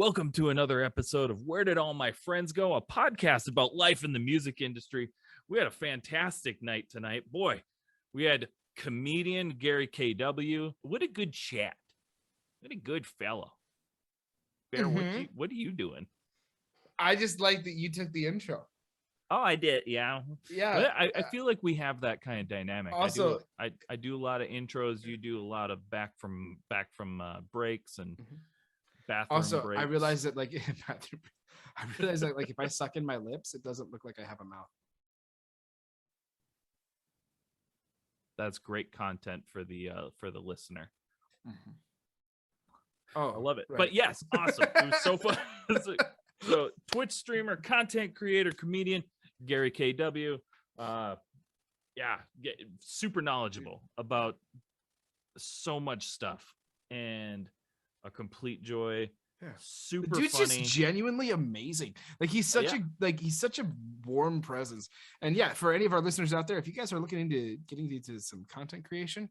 Welcome to another episode of Where Did All My Friends Go? A podcast about life in the music industry. We had a fantastic night tonight. Boy, we had comedian Gary KW. What a good chat. What a good fellow. Bear, what are you doing? I just like that you took the intro. Oh, I did. Yeah. Yeah. I feel like we have that kind of dynamic. Also, I do a lot of intros. You do a lot of back from breaks and bathroom also breaks. I realize that like if I suck in my lips, it doesn't look like I have a mouth. That's great content for the listener. Mm-hmm. Oh, I love it. Right. But yes, awesome. It was so fun. So Twitch streamer, content creator, comedian Gary KW. Super knowledgeable about so much stuff and a complete joy. Yeah. Super the dude's funny. Just genuinely amazing. Like he's such a warm presence. And yeah, for any of our listeners out there, if you guys are looking into getting into some content creation,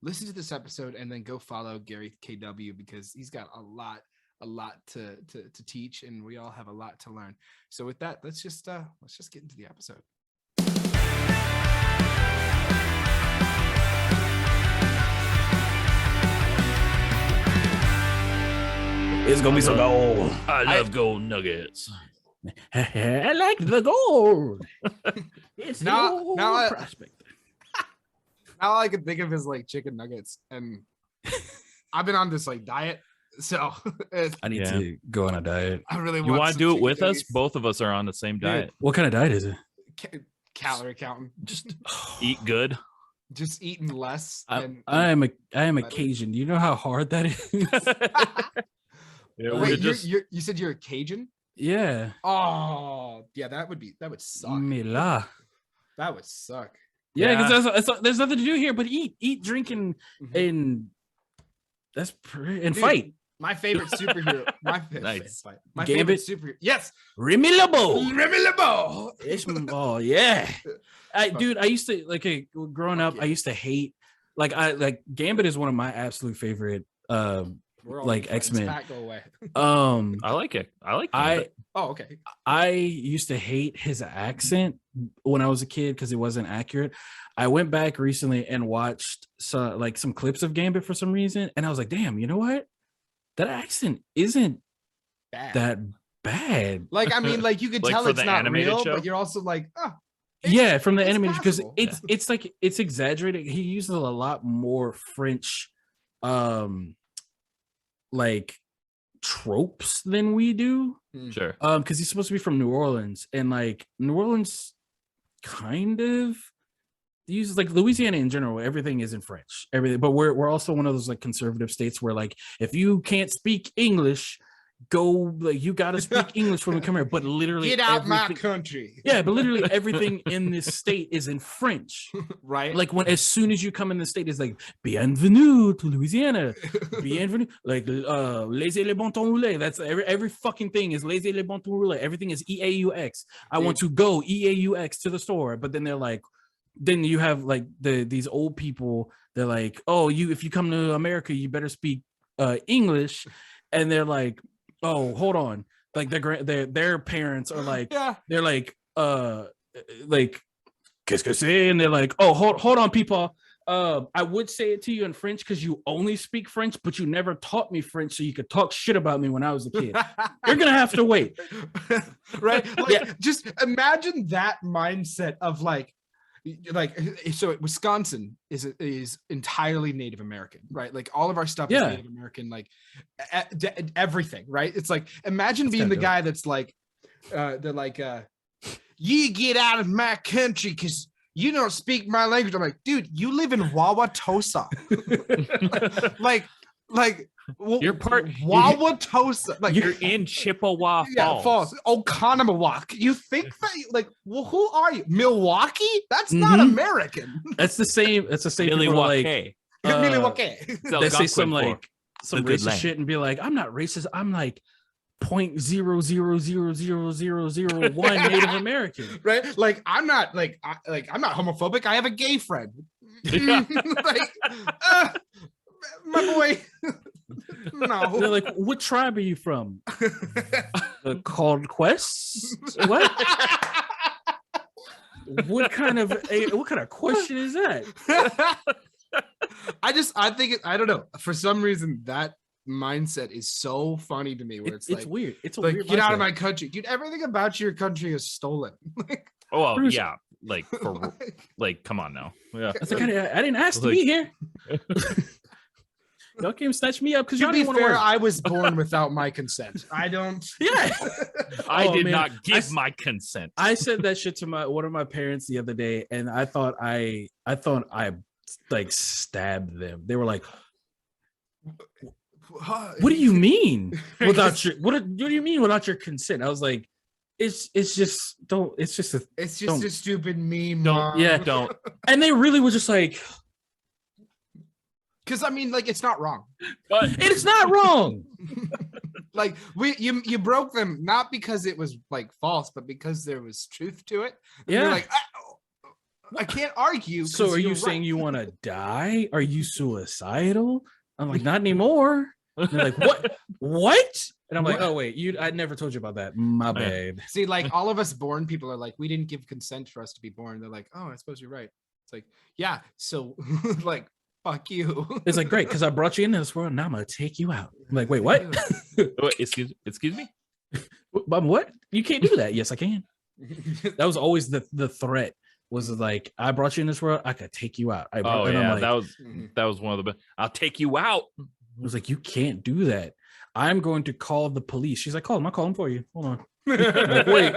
listen to this episode and then go follow Gary KW because he's got a lot to teach, and we all have a lot to learn. So with that, let's just get into the episode. It's gonna be some gold. I love gold nuggets. I like the gold. It's now prospect. Now all I can think of is like chicken nuggets, and I've been on this like diet, so I need to go on a diet. I really want to do it with nuggets. us. Both of us are on the same diet. What kind of diet is it? Calorie counting. Just eat good. Just eating less. I am a Cajun. Do you know how hard that is? Yeah, wait, you said you're a Cajun? Yeah. Oh, yeah, that would suck. Mila. That would suck. Yeah, because there's nothing to do here but eat, drink, and fight. My favorite superhero. My favorite superhero. Yes, Remy LeBeau. Oh yeah. I used to growing up. I used to hate Gambit is one of my absolute favorite. X-Men. Pat, go away. I like it. Okay. I used to hate his accent when I was a kid because it wasn't accurate. I went back recently and watched some clips of Gambit for some reason, and I was like, damn, you know what? That accent isn't that bad. Like, I mean, like you could tell it's not real, show? But you're also like, from the animated, because it's exaggerated. He uses a lot more French tropes than we do. Sure. Because he's supposed to be from New Orleans, and New Orleans kind of uses Louisiana in general, everything is in French. Everything, but we're also one of those conservative states where if you can't speak English, you gotta speak English when we come here. But literally get out my country. Yeah, but literally everything in this state is in French. Right. As soon as you come in the state, it's bienvenue to Louisiana. Bienvenue. Laissez les bon temps rouler. That's every fucking thing is laissez les bon temps rouler. Everything is EAUX. I want to go EAUX to the store. But then they're then you have these old people, they're like, oh, if you come to America, you better speak English. And they're like, oh, hold on. Their parents are they're qu'est-ce que c'est? And they're like, oh, hold on, people. I would say it to you in French because you only speak French, but you never taught me French so you could talk shit about me when I was a kid. You're gonna have to wait. Right? Just imagine that mindset of so Wisconsin is entirely Native American, right? All of our stuff is Native American, everything, right? It's imagine being the guy that's you get out of my country because you don't speak my language. I'm like, dude, you live in Wauwatosa. You're part Wauwatosa. You're in Chippewa Falls. Oconomowoc. You think that who are you? Milwaukee? That's not American. That's the same. That's the same. Milwaukee. Milwaukee. They say some racist shit and be like, I'm not racist. I'm 0.0000001 Native American. Right? I'm not I'm not homophobic. I have a gay friend. My boy. No. They're like, what tribe are you from? Called Quest? What? What kind of question is that? I think I don't know. For some reason, that mindset is so funny to me. Where it's like, weird. It's a like, weird get out of mindset. my country, dude. Everything about your country is stolen. Like, Oh well, Bruce- yeah. Like for like, come on now. Yeah. It's like I didn't ask to Like- be here. Y'all came snatch me up because to y'all be didn't want to fair, work. I was born without my consent. I don't. Yeah. I Oh, did man. not give my consent. I said that shit to one of my parents the other day, and I thought I like stabbed them. They were like, "What do you mean without your what do you mean without your consent?" I was like, "It's just don't. It's just a It's just don't- a stupid meme. Don't- Mom. yeah. Don't. And they really were just like, Because I mean, like, it's not wrong. But "It's not wrong." Like you broke them not because it was like false, but because there was truth to it. And you're Yeah. like, I can't argue. So 'cause are you you're saying right. you want to die? Are you suicidal? I'm like, not anymore. And they're like, what? What? And I'm like, oh wait, I never told you about that. My bad. See, like all of us born people are like, we didn't give consent for us to be born. They're like, oh, I suppose you're right. It's like, yeah. So like, fuck you. It's like, great, because I brought you into this world. Now I'm gonna take you out. I'm like, wait, what? wait, excuse me. What? You can't do that. Yes, I can. That was always the threat. Was like, I brought you in this world. I could take you out. And Oh I'm yeah, like, that was one of the best. I'll take you out. I was like, you can't do that. I'm going to call the police. She's like, call them. I'll call them for you. Hold on. Wait,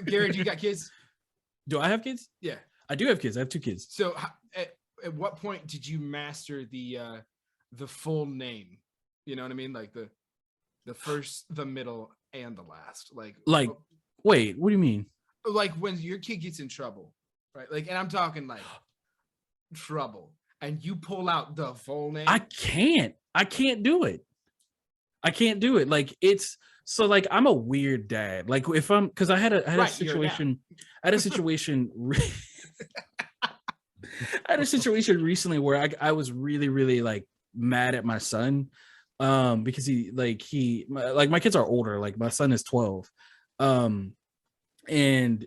Garrett, you got kids? Do I have kids? Yeah. I do have kids. I have 2 kids. So at what point did you master the full name? You know what I mean? Like the first, the middle, and the last. Like, Wait, what do you mean? like when your kid gets in trouble, right? Like, and I'm talking like trouble, and you pull out the full name. I can't do it. I can't do it. Like, it's so like, I'm a weird dad. Like, if I'm, because I had a Right, situation, I had a situation recently where I was really, really like mad at my son, because my kids are older. Like, my son is 12, and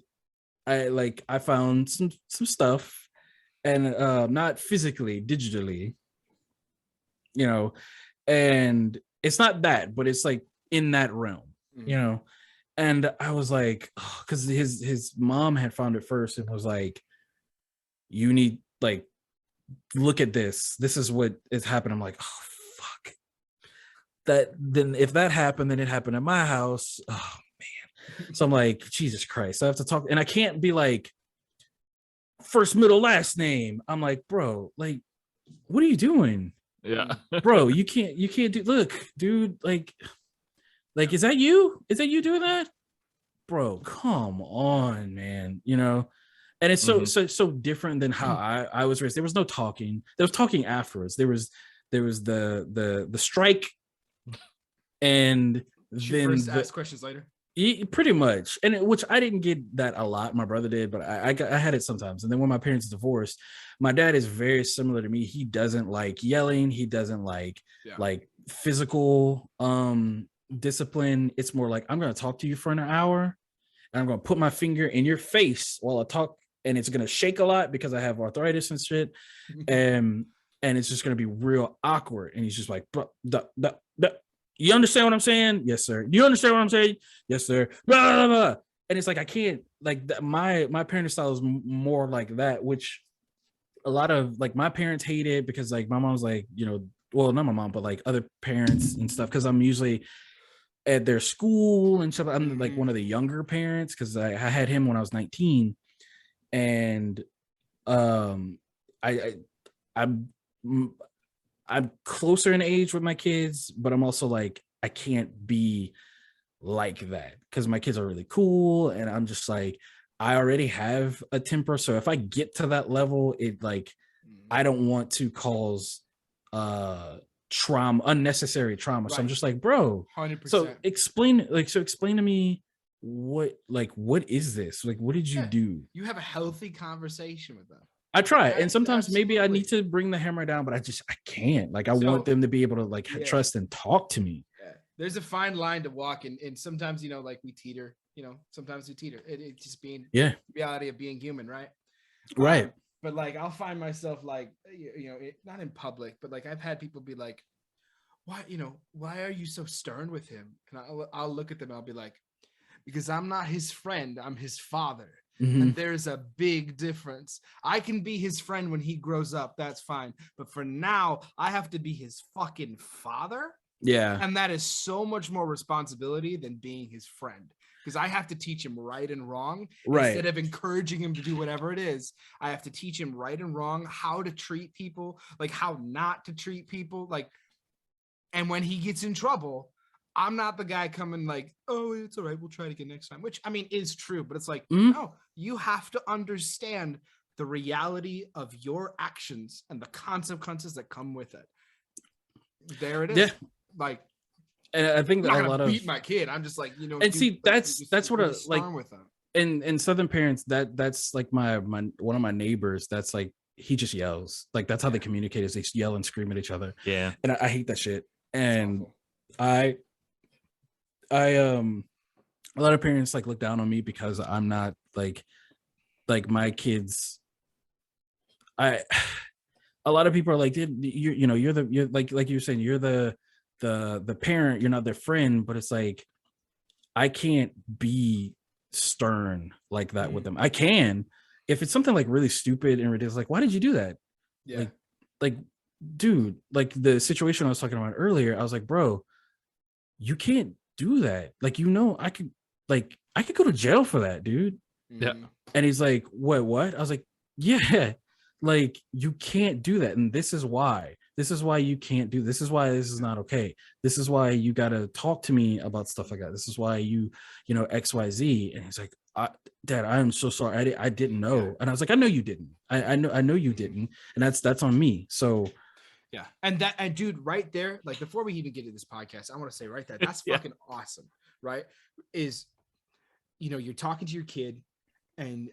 I found some stuff, and not physically, digitally, you know, and it's not that, but it's like in that realm, you know. And I was like, because his mom had found it first and was like, you need, like, look at this. This is what is happening. I'm like, oh fuck. Then if that happened, then it happened at my house. Oh man. So I'm like, Jesus Christ. I have to talk, and I can't be like first, middle, last name. I'm like, bro, like, what are you doing? Yeah. Bro, you can't do, look, dude, like is that you doing that? Bro, come on, man, you know. And it's so different than how I was raised. There was no talking. There was talking afterwards. There was the strike, and then first ask questions later. Pretty much, and which I didn't get that a lot. My brother did, but I had it sometimes. And then when my parents divorced, my dad is very similar to me. He doesn't like yelling. He doesn't like physical discipline. It's more like, I'm going to talk to you for an hour, and I'm going to put my finger in your face while I talk, and it's going to shake a lot because I have arthritis and shit, and it's just going to be real awkward. And he's just like, bro, you understand what I'm saying? Yes, sir. Do you understand what I'm saying? Yes, sir. Blah, blah, blah. And it's like, I can't, like, my parenting style is more like that, which a lot of, like, my parents hate it because, like, my mom's like, you know, well, not my mom, but like other parents and stuff, because I'm usually at their school and stuff. I'm like one of the younger parents because I had him when I was 19, and I'm closer in age with my kids, but I'm also like, I can't be like that because my kids are really cool, and I'm just like, I already have a temper, so if I get to that level, it like, I don't want to cause trauma, unnecessary trauma. So I'm just like, bro, 100%. so explain to me what is this? Like, what did you do? You have a healthy conversation with them. I try, and sometimes maybe I Absolutely. need to bring the hammer down, but I can't. Like, I So- want them to be able to like Yeah. trust and talk to me. Yeah. There's a fine line to walk, and sometimes like we teeter. Sometimes we teeter. It just being reality of being human, right? Right. But like I'll find myself like not in public, but like I've had people be like, why are you so stern with him? And I'll look at them and I'll be like, because I'm not his friend, I'm his father. Mhm. And there's a big difference. I can be his friend when he grows up, that's fine. But for now, I have to be his fucking father. Yeah. And that is so much more responsibility than being his friend. Because I have to teach him right and wrong. Right. Instead of encouraging him to do whatever it is, I have to teach him right and wrong, how to treat people, like how not to treat people. Like, and when he gets in trouble, I'm not the guy coming like, oh, it's all right, we'll try it again next time, which I mean is true, but it's like, no, you have to understand the reality of your actions and the consequences that come with it. There it is. Yeah. Like, And I think I'm that not a lot gonna of beat my kid. I'm just like, and dude, see, like, that's you just what really a like stern with them. in Southern parents, that's like my one of my neighbors, that's like he just yells. Like that's how they communicate, is they yell and scream at each other. Yeah. And I hate that shit. And awful. I a lot of parents like look down on me because I'm not like my kids. A lot of people are like, dude, you're like you're saying, you're the parent, you're not their friend, but it's like I can't be stern like that with them. I can if it's something like really stupid and ridiculous, like why did you do that? Yeah. Like dude, like the situation I was talking about earlier, I was like, bro, you can't do that. Like, I could go to jail for that, dude. Yeah. And he's like, what? I was like, yeah, like you can't do that. And this is why you can't do this. Is why this is not okay. This is why you got to talk to me about stuff like that. This is why you XYZ. And he's like, Dad, I am so sorry. I didn't know. Yeah. And I was like, I know you didn't. I know you didn't. And that's on me. So yeah. And dude, right there, like before we even get to this podcast, I want to say right there, that's fucking awesome. Right. Is, you're talking to your kid and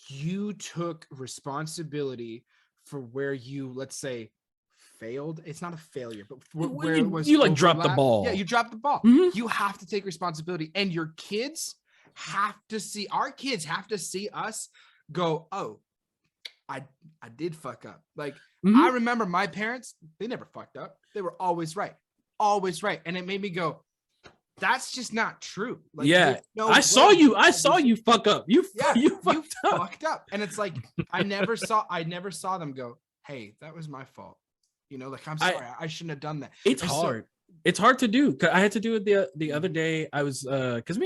you took responsibility for where you, let's say, failed. It's not a failure, but where it was you like dropped the overlap. ball. Yeah, you dropped the ball. Mhm. You have to take responsibility, and your kids have to see. Our kids have to see us go, oh, I did fuck up. Like I remember my parents, they never fucked up. They were always right, and it made me go, that's just not true. Like, yeah, no I saw you fuck up. You fucked up. And it's like I never saw them go, hey, that was my fault. Like I'm sorry, I shouldn't have done that. It's hard. It's hard to do. I had to do it the other day. I was because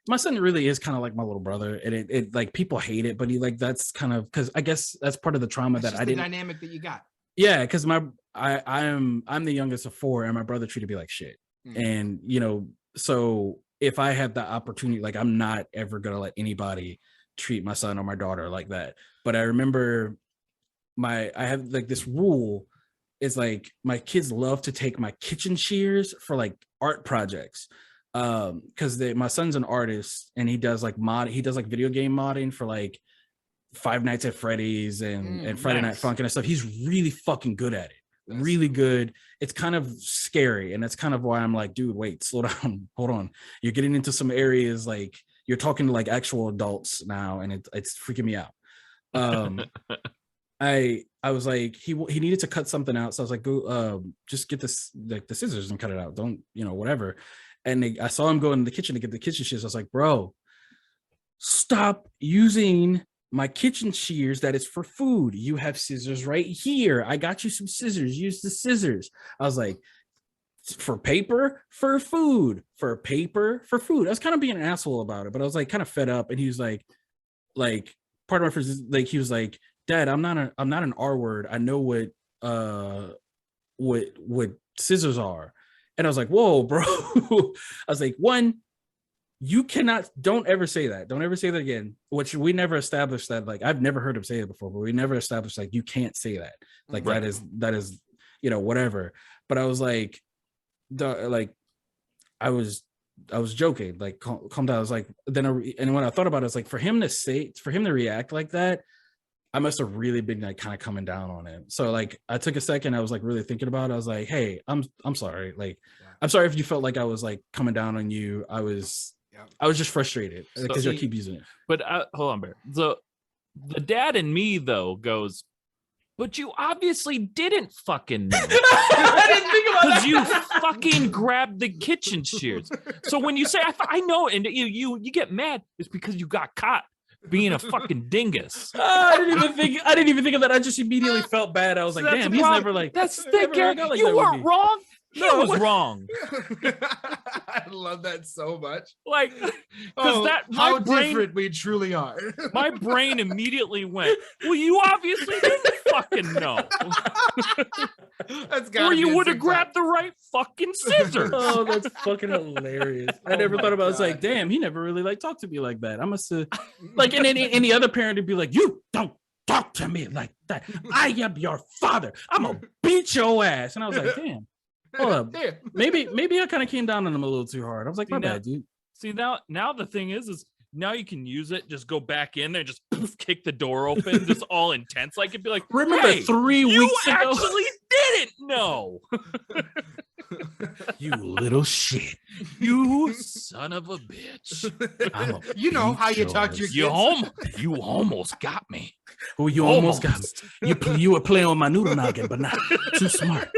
my son really is kind of like my little brother, and it like people hate it, but he like that's kind of because I guess that's part of the trauma that I didn't. The dynamic that you got. Yeah, because I'm the youngest of four, and my brother treated me like shit. And so if I had the opportunity, like I'm not ever gonna let anybody treat my son or my daughter like that. But I remember I have like this rule is like my kids love to take my kitchen shears for like art projects. Because my son's an artist and he does like video game modding for like Five Nights at Freddy's and Friday Night Funkin' and stuff. He's really fucking good at it. Really good. It's kind of scary, and that's kind of why I'm like, dude, wait, slow down, hold on. You're getting into some areas like you're talking to like actual adults now, and it's freaking me out. I was like, he needed to cut something out, so I was like, go just get this like the scissors and cut it out. Don't whatever. And I saw him go in the kitchen to get the kitchen shears. I was like, bro, stop using my kitchen shears that is for food. You have scissors right here. I got you some scissors. Use the scissors. I was like, for paper, for food, for paper, for food. I was kind of being an asshole about it, but I was like kind of fed up. And he was like part of my first, like he was like, Dad, I'm not an R word. I know what scissors are. And I was like, whoa, bro. I was like, one, don't ever say that. Don't ever say that again. Which we never established that. Like, I've never heard him say it before, but we never established like you can't say that. Like that is whatever. But I was like, I was joking. Like, calm down. I was like, and when I thought about it, it's like for him to react like that, I must have really been like kind of coming down on it. So like I took a second, I was like really thinking about it. I was like, hey, I'm sorry. Like, I'm sorry if you felt like I was like coming down on you. I was just frustrated because you keep using it. But hold on, Bear. The dad in me though goes, but you obviously didn't fucking know. I didn't think about that. Because you fucking grabbed the kitchen shears. So when you say I know, and you get mad, it's because you got caught being a fucking dingus. I didn't even think of that. I just immediately felt bad. I was like, damn, he's never like that's thick, Eric. Like you weren't wrong. No, it was wrong. I love that so much. Like, because how different we truly are. My brain immediately went, well, you obviously didn't fucking know. Or you would have grabbed the right fucking scissors. Oh, that's fucking hilarious. I never thought about it. I was like, damn, he never really like talked to me like that. I must have like, and any other parent would be like, you don't talk to me like that. I am your father. I'm gonna beat your ass. And I was like, damn. Hold up. Maybe I kind of came down on him a little too hard. I was like, my bad, dude. See, now the thing is now you can use it. Just go back in there, just poof, kick the door open, just all intense. Like it'd be like, remember hey, 3 weeks ago? You actually didn't know. You little shit. You son of a bitch. You know how you talk to your kids. You almost got me. Oh, you almost got me. You were playing with my noodle noggin, but not too smart.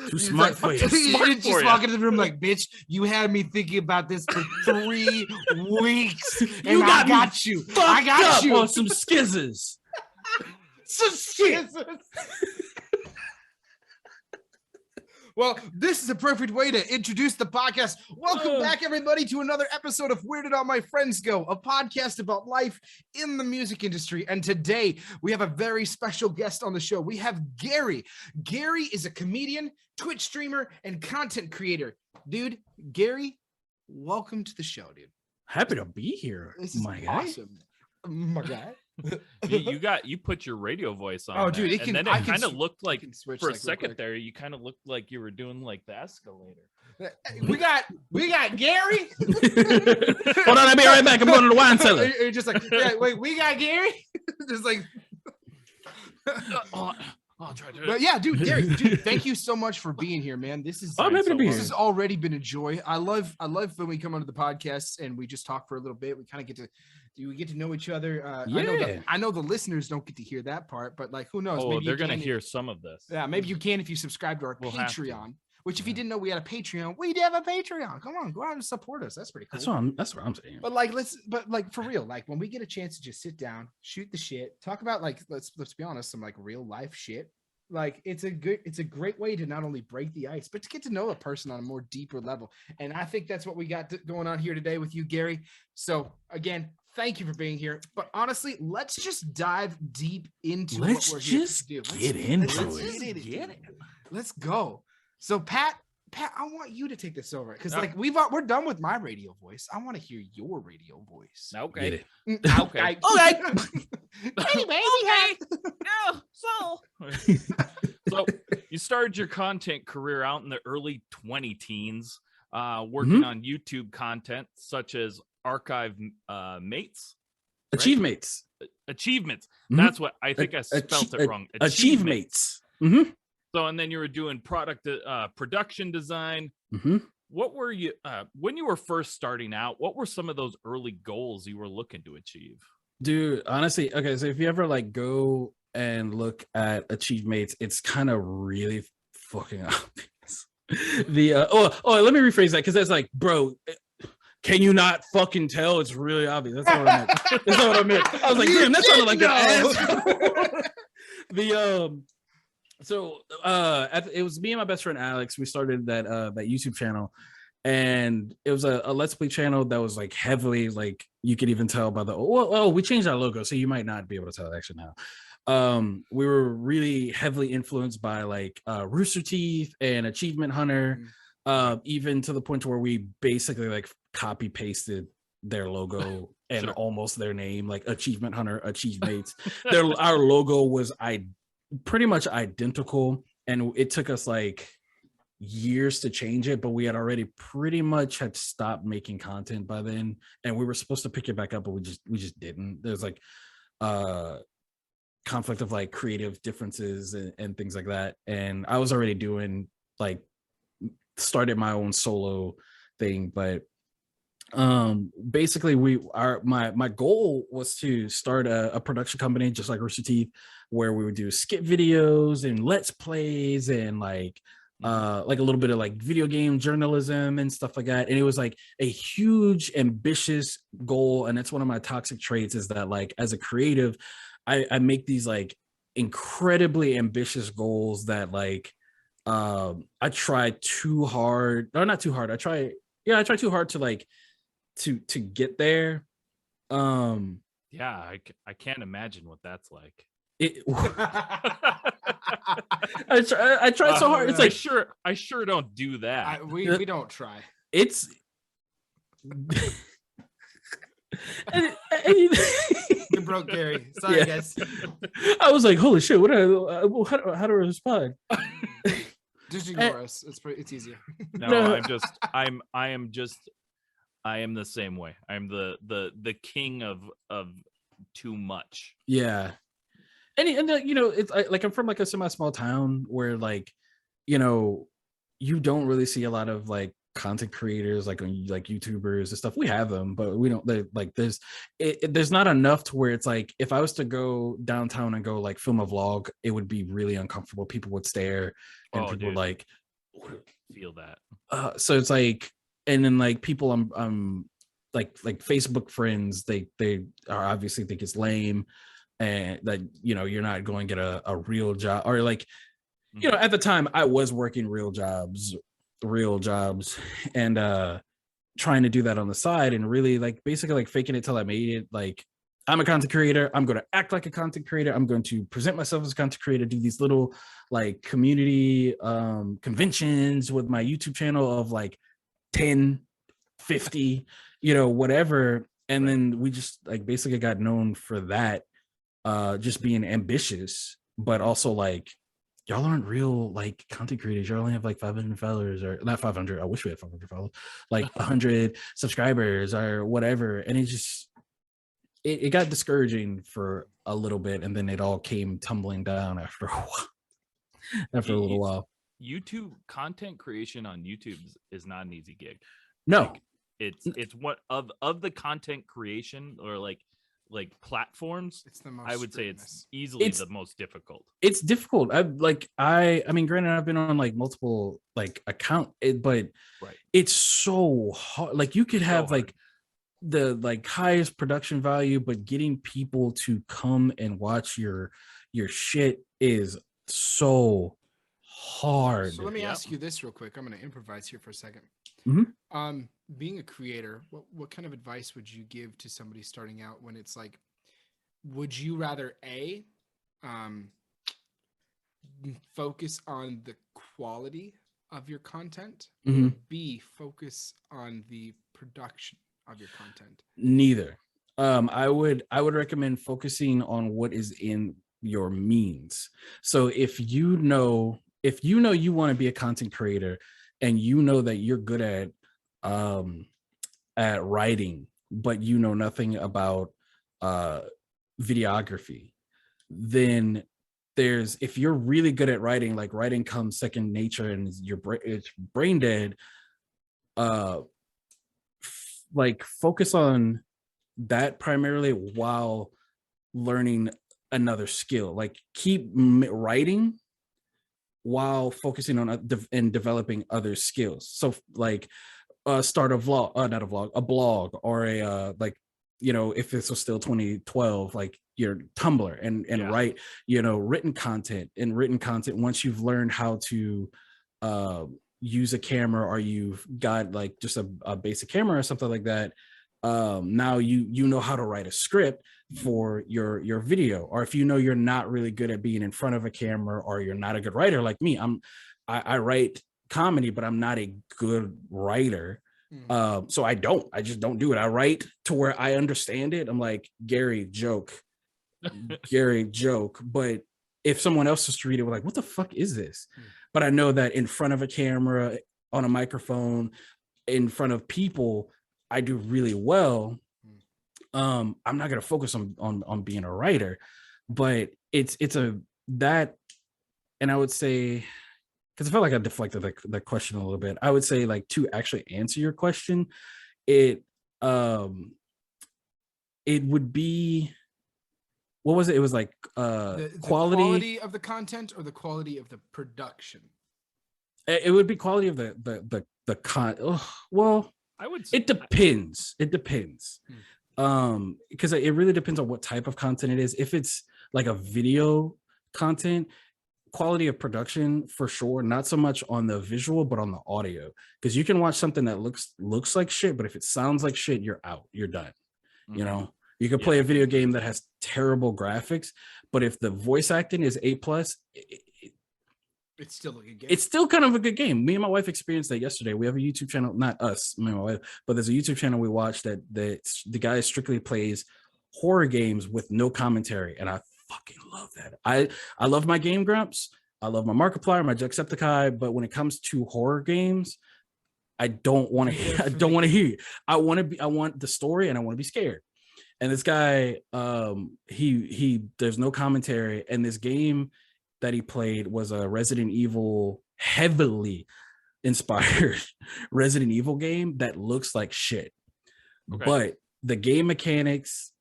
Too smart for you. You just walk into the room like, bitch, you had me thinking about this for 3 weeks. And I got you. I got you on some skizzers. Some skizzers. Well, this is a perfect way to introduce the podcast. Welcome back, everybody, to another episode of Where Did All My Friends Go? A podcast about life in the music industry. And today, we have a very special guest on the show. We have Gary. Gary is a comedian, Twitch streamer, and content creator. Dude, Gary, welcome to the show, dude. Happy to be here. This is awesome. My guy. You put your radio voice on. Oh, dude, and then it kind of looked like for a like second there, you kind of looked like you were doing like the escalator. We got Gary. Hold on, I'll be right back. I'm going to the wine cellar. You're just like, yeah, wait, we got Gary. Just like, I'll try to. But yeah, dude, Gary, thank you so much for being here, man. This is this has already been a joy. I love when we come onto the podcast and we just talk for a little bit. We kind of get to know each other. I know the listeners don't get to hear that part, but like, who knows? Oh, maybe they're gonna hear some of this. Yeah, maybe you can if you subscribe to our Patreon. Which, if you didn't know we had a Patreon, we have a Patreon. Come on, go out and support us. That's pretty cool. That's what I'm saying. But like, for real, like when we get a chance to just sit down, shoot the shit, talk about like let's be honest, some like real life shit. Like it's a great way to not only break the ice, but to get to know a person on a more deeper level. And I think that's what we got going on here today with you, Gary. So again, thank you for being here. But honestly, let's just dive deep into what we're here to do. Let's go. So Pat, I want you to take this over because like we're done with my radio voice. I want to hear your radio voice. Okay. Okay. Anyway, so you started your content career out in the early 20 teens, working on YouTube content such as Archive Mates. Right? Achievements. That's what I think I spelled it wrong. Achievements. So, and then you were doing production design. What were you, when you were first starting out, what were some of those early goals you were looking to achieve? Dude, honestly, okay, so if you ever like go and look at Achievements, it's kind of really fucking obvious. Let me rephrase that because that's like, bro, can you not fucking tell? It's really obvious. That's what I meant. That's not what I meant. I was like, damn, that sounded like an ass. So it was me and my best friend Alex. We started that YouTube channel, and it was a Let's Play channel that was like heavily like you could even tell by the we changed our logo, so you might not be able to tell actually now. We were really heavily influenced by like Rooster Teeth and Achievement Hunter, even to the point where we basically like copy pasted their logo and almost their name, like Achievement Hunter, Achievemates. Our logo was pretty much identical, and it took us like years to change it, but we had already pretty much had stopped making content by then, and we were supposed to pick it back up, but we just didn't. There's like conflict of like creative differences and things like that. And I was already doing like started my own solo thing, but basically my goal was to start a production company just like Rooster Teeth, where we would do skit videos and let's plays and like a little bit of like video game journalism and stuff like that. And it was like a huge ambitious goal, and that's one of my toxic traits, is that like as a creative I make these like incredibly ambitious goals that like I try too hard, or not too hard, I try too hard to like to get there. Yeah, I can't imagine what that's like. I try so hard. It's like I sure don't do that. We don't try. It's You broke Gary. Sorry, guys. I was like, holy shit! How do I respond? Just ignore us. It's easier. No, I am the same way. I'm the king of too much. Yeah. And you know, it's like I'm from like a semi-small town where like, you know, you don't really see a lot of like content creators like on like YouTubers and stuff. We have them, but we don't like there's not enough to where it's like if I was to go downtown and go like film a vlog, it would be really uncomfortable. People would stare and people would like feel that. So it's like, and then like people I'm like Facebook friends, they are obviously think it's lame and that, you know, you're not going to get a real job, or like, you know, at the time I was working real jobs and trying to do that on the side and really like basically like faking it till I made it. Like, I'm a content creator, I'm going to act like a content creator, I'm going to present myself as a content creator, do these little like community conventions with my YouTube channel of like 10, 50, you know, whatever. And then we just like basically got known for that, just being ambitious, but also like, y'all aren't real like content creators. You only have like 500 followers, or not 500. I wish we had 500 followers, like 100 subscribers or whatever. And it just, it got discouraging for a little bit. And then it all came tumbling down after a while. After a little while. YouTube content creation on YouTube is not an easy gig. No, like, it's what of the content creation or like platforms, it's the most I would say it's easily the most difficult. It's difficult. I mean, granted, I've been on like multiple like but it's so hard. Like you could have like the like highest production value, but getting people to come and watch your shit is so hard. So let me ask you this real quick. I'm going to improvise here for a second. Being a creator, what kind of advice would you give to somebody starting out when it's like, would you rather focus on the quality of your content, or B, focus on the production of your content? Neither. I would recommend focusing on what is in your means. So if you know you want to be a content creator and you know that you're good at writing, but you know nothing about videography, then if you're really good at writing, like writing comes second nature and it's brain dead, like focus on that primarily while learning another skill. Like keep writing while focusing on and developing other skills. So like start a blog, or a like, you know, if this was still 2012, like your Tumblr and write, you know, written content. Once you've learned how to use a camera, or you've got like just a basic camera or something like that, now you know how to write a script for your video. Or if you know you're not really good at being in front of a camera, or you're not a good writer like me, I write comedy, but I'm not a good writer. So I just don't do it. I write to where I understand it. I'm like, Gary, joke. But if someone else was to read it, we're like, what the fuck is this? But I know that in front of a camera, on a microphone, in front of people, I do really well. I'm not going to focus on being a writer, but it's a that, and I would say, because I felt like I deflected that question a little bit. I would say, like, to actually answer your question, it would be, what was it? It was like The quality of the content or the quality of the production. It would be quality of the con. Well, I would. It depends. It depends. Because it really depends on what type of content it is. If it's like a video content, quality of production for sure, not so much on the visual but on the audio, because you can watch something that looks like shit, but if it sounds like shit, you're out, you're done. You know, you can play a video game that has terrible graphics, but if the voice acting is A+, it's still a good game. It's still kind of a good game. Me and my wife experienced that yesterday. We have a YouTube channel, not us, me and my wife, but there's a YouTube channel we watched that the guy strictly plays horror games with no commentary, and I fucking love that. I love my Game Grumps, I love my Markiplier, my Jacksepticeye, but when it comes to horror games, I don't want to hear. I don't want to hear. I want the story, and I want to be scared. And this guy, he there's no commentary, and this game that he played was a Resident Evil, heavily inspired Resident Evil game that looks like shit. Okay. But the game mechanics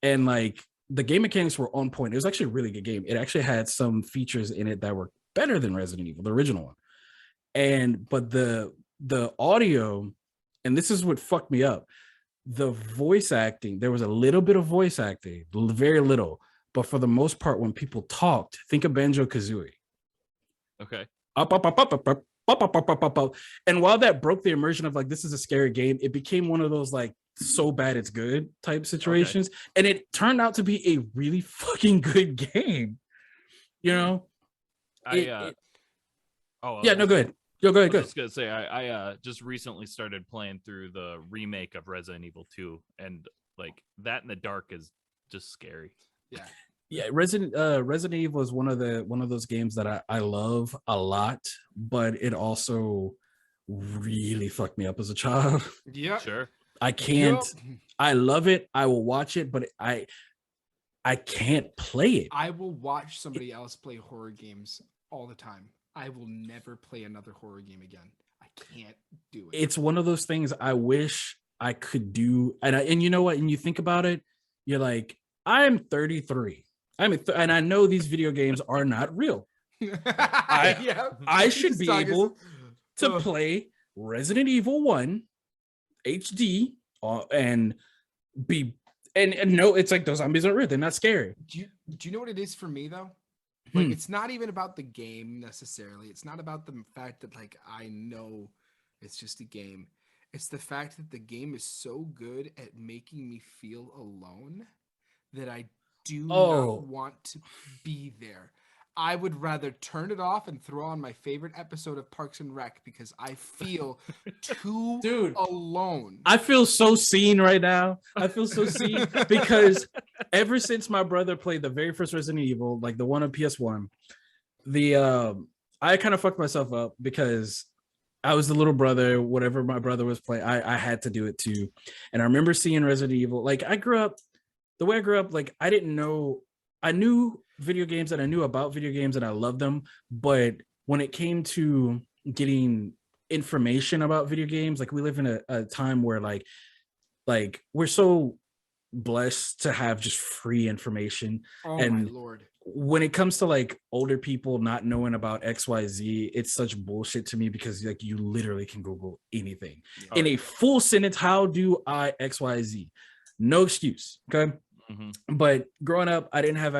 and the game mechanics were on point. It was actually a really good game. It actually had some features in it that were better than Resident Evil, the original one. But the audio, and this is what fucked me up, the voice acting, there was a little bit of voice acting, very little. But for the most part, when people talked, think of Banjo-Kazooie. Okay. And while that broke the immersion of like, this is a scary game, it became one of those like, so bad it's good type situations. Okay. And it turned out to be a really fucking good game. You know? Yeah, no, go ahead. Go ahead. I was just gonna say, I just recently started playing through the remake of Resident Evil 2, and like that in the dark is just scary. Yeah, Resident Evil is one of those games that I love a lot, but it also really fucked me up as a child. Yeah, sure. I can't. Yep. I love it. I will watch it, but I can't play it. I will watch somebody else play horror games all the time. I will never play another horror game again. I can't do it. It's one of those things I wish I could do. And you know what? And you think about it, you're like, I'm 33. And I know these video games are not real. I should be able to play Resident Evil 1 HD and no, it's like those zombies aren't real. They're not scary. Do you know what it is for me though? Like, it's not even about the game necessarily. It's not about the fact that like I know it's just a game. It's the fact that the game is so good at making me feel alone that I do not want to be there. I would rather turn it off and throw on my favorite episode of Parks and Rec because I feel too alone. I feel so seen right now. I feel so seen because ever since my brother played the very first Resident Evil, like the one on PS1, I kind of fucked myself up because I was the little brother. Whatever my brother was playing, I had to do it too. And I remember seeing Resident Evil. Like the way I grew up, like I didn't know. I knew video games and I knew about video games and I loved them. But when it came to getting information about video games, like we live in a time where like we're so blessed to have just free information. My Lord. When it comes to like older people not knowing about XYZ, it's such bullshit to me because like you literally can Google anything in a full sentence. How do I XYZ? No excuse. Okay. Mm-hmm. But growing up, I didn't have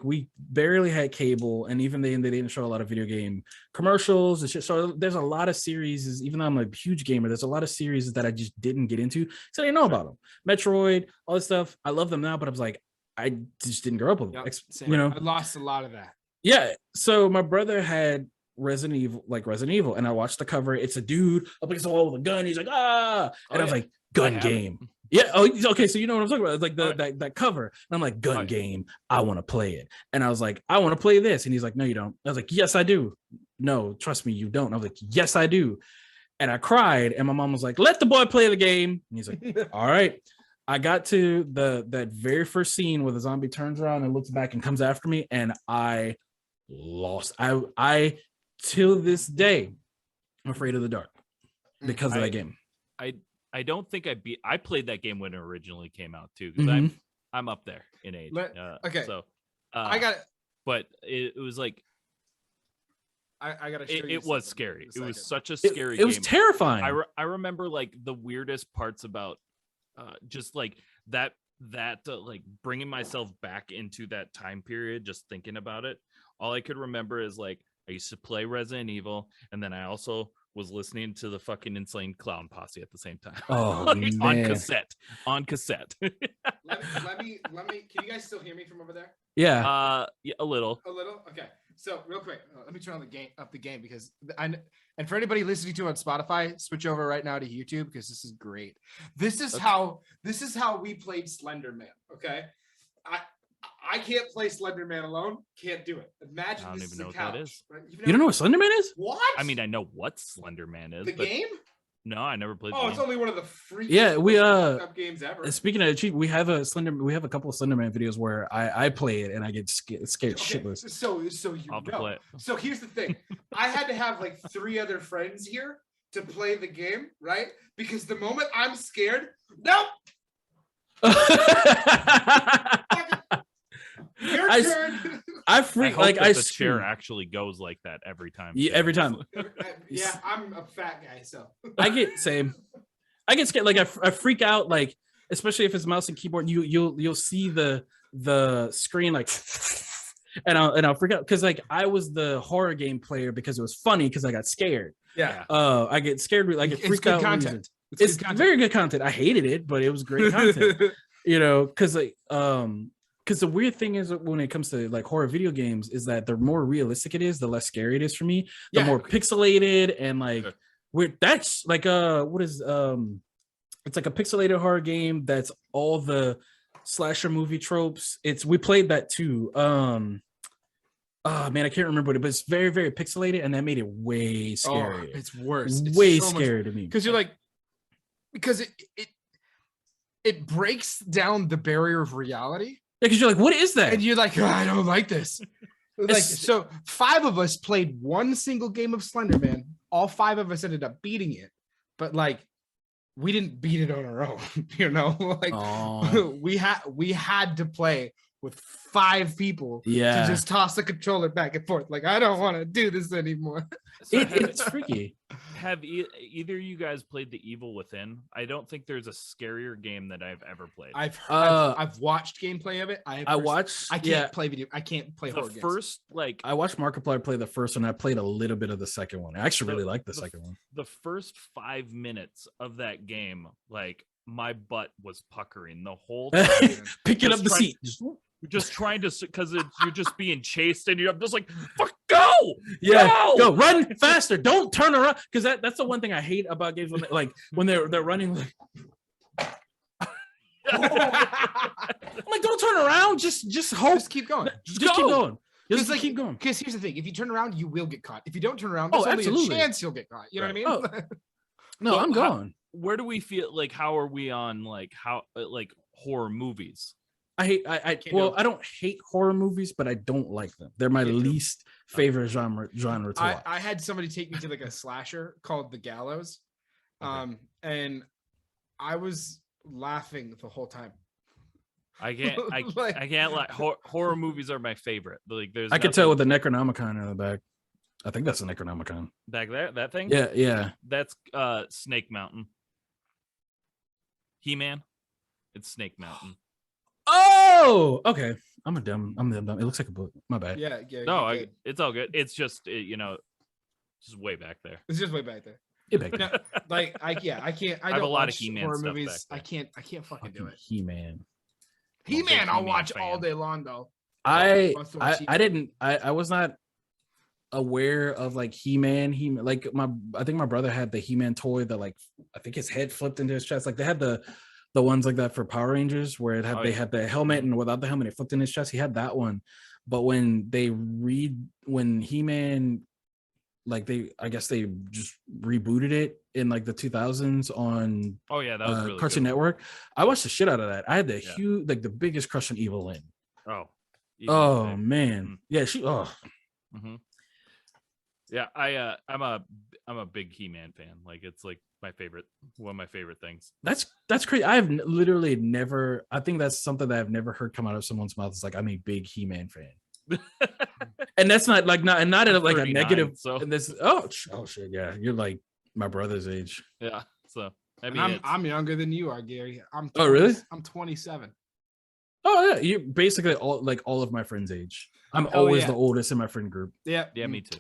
we barely had cable, and even then they didn't show a lot of video game commercials and shit. So there's a lot of series, even though I'm a huge gamer, there's a lot of series that I just didn't get into. So I didn't know about them. Metroid, all this stuff. I love them now, but I was like, I just didn't grow up with them. You know, I lost a lot of that. Yeah. So my brother had Resident Evil, and I watched the cover. It's a dude up against the wall with a gun. He's like, and I was like, gun game. Yeah. Oh, okay. So you know what I'm talking about? It's like that cover. And I'm like, gun game. I want to play it. And I was like, I want to play this. And he's like, no, you don't. I was like, yes, I do. No, trust me, you don't. And I was like, yes, I do. And I cried. And my mom was like, let the boy play the game. And he's like, all right. I got to that very first scene where the zombie turns around and looks back and comes after me, and I lost. I till this day, I'm afraid of the dark because of that game. I don't think I played that game when it originally came out too, because I'm up there in age. Okay. So I got it. But it was like I gotta show you. It was scary. It was such a It scary game. was terrifying. I remember like the weirdest parts about just like that like bringing myself back into that time period, just thinking about it. All I could remember is like I used to play Resident Evil, and then I also was listening to the fucking Insane Clown Posse at the same time. Oh, like, man. on cassette. let me. Can you guys still hear me from over there? Yeah. Yeah, a little. Okay. So real quick, let me turn on the game because and for anybody listening to it on Spotify, switch over right now to YouTube because this is great. This is how we played Slender Man. Okay, I can't play Slender Man alone. Can't do it. Imagine I don't this even know is a what couch. that is. Right? You don't know what Slender Man is? What? I mean, I know what Slender Man is. The game? No, I never played. Oh, it's only one of the freakiest games ever. Speaking of cheap, we have a couple of Slender Man videos where I play it and I get scared shitless. So you know. So here's the thing. I had to have like 3 other friends here to play the game, right? Because the moment I'm scared, nope. Your turn. I freak like I the chair actually goes like that every time. Yeah, every time. Yeah, I'm a fat guy, so I get scared. Like I freak out, like especially if it's mouse and keyboard. You'll see the screen like, and I'll freak out because like I was the horror game player because it was funny because I got scared. Yeah. I get scared. I get freaked out. Content. It's very good content. I hated it, but it was great content. You know, because like because the weird thing is when it comes to like horror video games is that the more realistic it is, the less scary it is for me. The more pixelated and like weird. That's like what is it's like a pixelated horror game that's all the slasher movie tropes. We played that too. Oh man, I can't remember what it, but it's very, very pixelated, and that made it way scarier. Oh, it's worse. It's way scarier to me. Because you're like, because it breaks down the barrier of reality. Yeah, because you're like, what is that? And you're like, oh, I don't like this. Like, so 5 of us played one single game of Slender Man. All 5 of us ended up beating it, but like, we didn't beat it on our own. You know, like we had to play with 5 people to just toss the controller back and forth. Like, I don't want to do this anymore. So it's freaky. Have either of you guys played The Evil Within? I don't think there's a scarier game that I've ever played. I've watched gameplay of it. I can't play horror games. First, like I watched Markiplier play the first one. I played a little bit of the second one. I actually really liked the second one. The first 5 minutes of that game, like my butt was puckering the whole time. Picking up the seat. Just trying to, because you're just being chased, and you're just like, "Fuck, go! Go, run faster! Don't turn around." Because that's the one thing I hate about games when they're running. Like, I'm like, don't turn around. Just hope. Just keep going. Just keep going. Just keep going. Because here's the thing: if you turn around, you will get caught. If you don't turn around, there's only a chance you'll get caught. You know what I mean? No, I'm going. Where do we feel like? How are we on like horror movies? I don't hate horror movies, but I don't like them. They're my least favorite genre to watch. I had somebody take me to like a slasher called The Gallows, and I was laughing the whole time. I can't like horror movies are my favorite. Like I could tell with the Necronomicon in the back. I think that's a Necronomicon back there. That thing. Yeah. That's Snake Mountain. He-Man. It's Snake Mountain. Oh, okay. I'm dumb. It looks like a book. My bad. Yeah. No, it's all good. It's just just way back there. It's just way back there. No, like I can't. I have don't a lot watch of He-Man horror stuff movies. back I can't fucking do it. He-Man. He-Man, I'll watch all day long though. I was not aware of like He-Man. Like I think my brother had the He-Man toy that like I think his head flipped into his chest. Like they had the ones like that for Power Rangers where they had the helmet, and without the helmet it flipped in his chest. He had that one. But when He-Man I guess they just rebooted it in like the 2000s on Oh yeah, that was really Cartoon good. Network. I watched the shit out of that. I had the huge, like the biggest crush on Evelyn. Oh. Oh man, Mm-hmm. yeah, she. Oh, mm-hmm. Yeah, I'm a big He-Man fan. Like it's like one of my favorite things. That's crazy. I've literally never. I think that's something that I've never heard come out of someone's mouth. It's like I'm a big He-Man fan, and that's not like not in like a negative. So and this shit, yeah, you're like my brother's age. Yeah, so I And mean, I'm younger than you are, Gary. Oh really? I'm 27. Oh yeah, you're basically all of my friends' age. I'm always the oldest in my friend group. Yeah, me too.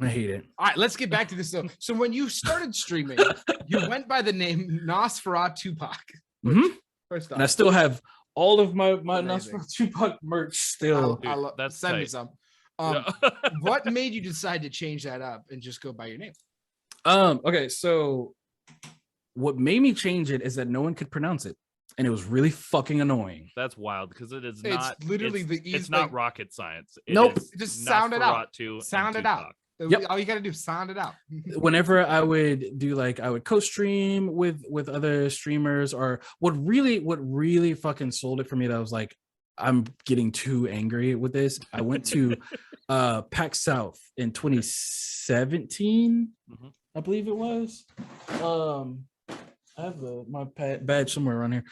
I hate it. All right, let's get back to this though. So when you started streaming, you went by the name Nosferatu Tupac. First off, and I still have all of my Nosferatu Tupac merch still. That's send me tight. some. What made you decide to change that up and just go by your name? Okay, so what made me change it is that no one could pronounce it, and it was really fucking annoying. That's wild because it's literally it's not rocket science. Nope. Just sound it out. Sound it out. Yep. All you gotta do is sound it out. Whenever I would do I would co-stream with other streamers, or what really fucking sold it for me, that I was like, I'm getting too angry with this. I went to PAX South in 2017, I believe it was. I have my badge somewhere around here.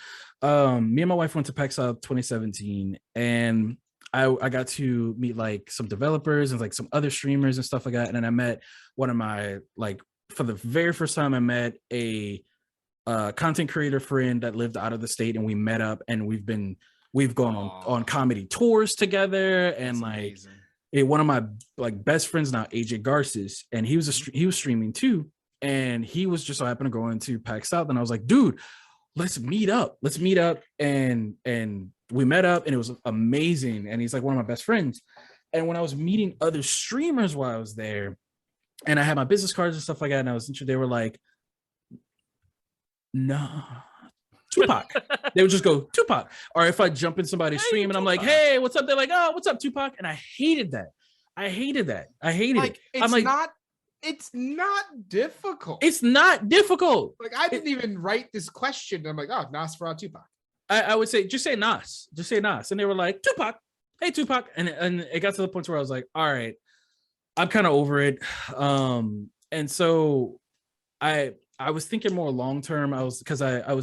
Me and my wife went to PAX South 2017, and I got to meet like some developers and like some other streamers and stuff like that. And then I met one of my, like, for the very first time, I met a content creator friend that lived out of the state, and we met up, and we've gone on comedy tours together. And That's like one of my like best friends now, AJ Garces, and he was streaming too. And he was just so happened to go into PAX South, and I was like, dude, let's meet up. And we met up, and it was amazing. And he's like one of my best friends. And when I was meeting other streamers while I was there, and I had my business cards and stuff like that, and I was interested, they were like, nah, Tupac. They would just go Tupac. Or if I jump in somebody's stream and I'm like, hey, what's up? They're like, oh, what's up, Tupac? And I hated that. I hated it. It's not difficult. It's not difficult. Like, I didn't even write this question. I'm like, oh, Nosferatu Tupac. I would say, just say Nas. Just say Nas. And they were like, Tupac. Hey, Tupac. And it got to the point where I was like, all right, I'm kind of over it. And so I was thinking more long term. I was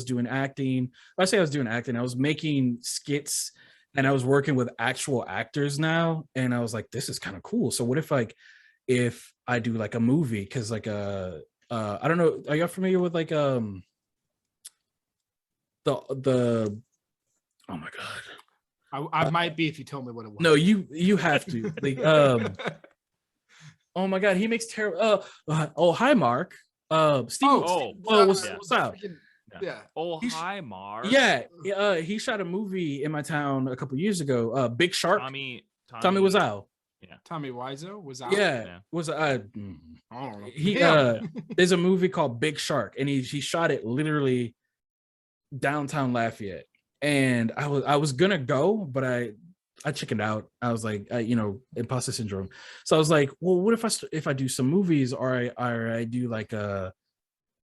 doing acting. I was making skits, and I was working with actual actors now. And I was like, this is kind of cool. So what if I do like a movie? Because like I don't know, are y'all familiar with like the oh my god, I might be if you told me what it was. No, you have to. Like, oh my god, he makes terrible. Oh hi Mark. Steve. What's up? Yeah. Hi Mark. Yeah. He shot a movie in my town a couple years ago. Big Shark. Tommy Wiseau. Yeah. Tommy Wiseau was out. Yeah. Was I don't know. He there's a movie called Big Shark, and he shot it literally downtown Lafayette. And I was gonna go, but I chickened out. I was like, imposter syndrome. So I was like, well, what if I do some movies, or I do like a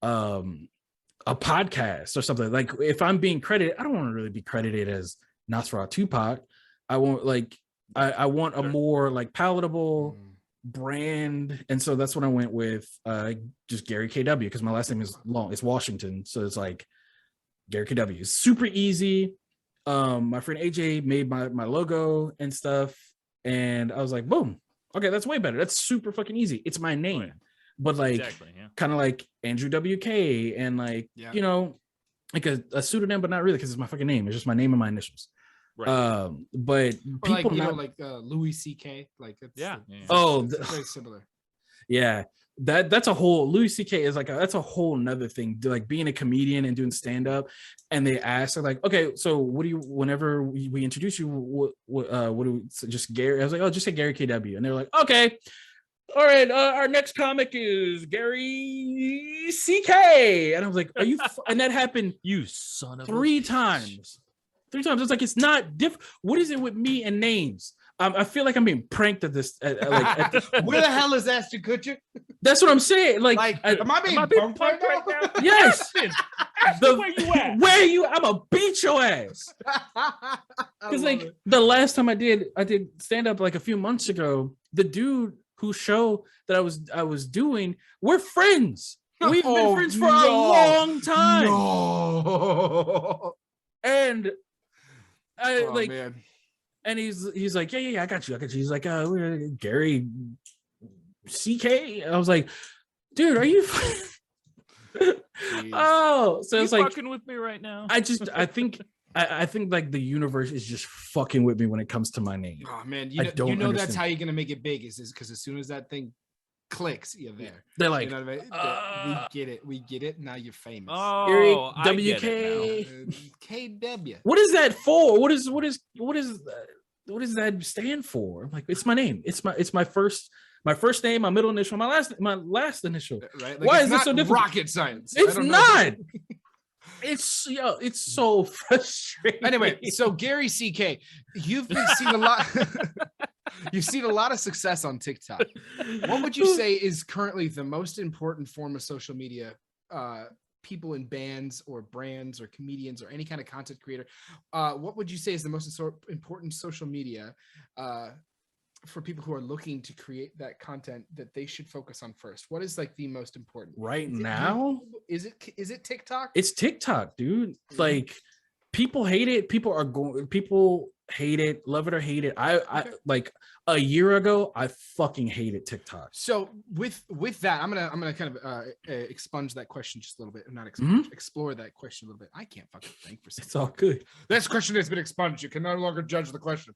podcast or something? Like, if I'm being credited, I don't want to really be credited as Nosferatu Tupac. I want I want a more like palatable brand. And so that's when I went with just Gary KW, because my last name is long. It's Washington. So it's like Gary KW. It's super easy. My friend AJ made my logo and stuff. And I was like, boom. Okay, that's way better. That's super fucking easy. It's my name. Right. But like kind of like Andrew WK, and like, like a pseudonym, but not really, because it's my fucking name. It's just my name and my initials. Right. But people like Louis CK, like it's it's very similar. Yeah, that's a whole Louis CK is like that's a whole nother thing. Like being a comedian and doing stand up, and they ask like, okay, so what do you? Whenever we introduce you, what do we? So just Gary? I was like, oh, just say Gary KW, and they're like, okay. All right, our next comic is Gary CK, and I was like, "Are you?" And that happened, you son of 3 times. 3 times. It's like, it's not different. What is it with me and names? I feel like I'm being pranked at this. At this Where the hell is Ashton Kutcher? That's what I'm saying. Like, am I being punked right now? Yes. Where you at? Where you? I'm gonna beat your ass. Because like the last time I did stand up like a few months ago, the dude whose show that I was doing, we're friends. We've been friends for a long time. No. And I man. And he's like, yeah, I got you. He's like, Gary CK. I was like, dude, are you? Oh, so it's like fucking with me right now. I think like the universe is just fucking with me when it comes to my name. Oh man, you know understand. That's how you're gonna make it big is because as soon as that thing clicks, you're there. They're like, you know what I mean? We get it. Now you're famous. Oh, WK KW. What is that for? What does that stand for? I'm like, it's my name. It's my first name, my middle initial, my last initial. Right? Like, why is it so difficult? Rocket science. It's not. It's so frustrating. Anyway, so Gary CK, you've seen a lot. You've seen a lot of success on TikTok. What would you say is currently the most important form of social media? People in bands or brands or comedians or any kind of content creator. What would you say is the most important social media for people who are looking to create that content that they should focus on first? What is like the most important right now? Is it TikTok? It's TikTok, dude. Mm-hmm. Like people hate it. People hate it, love it or hate it. I like a year ago, I fucking hated TikTok. So with that, I'm gonna kind of expunge that question just a little bit, not expunge, explore that question a little bit. I can't fucking think for something. It's all good. This question has been expunged. You can no longer judge the question.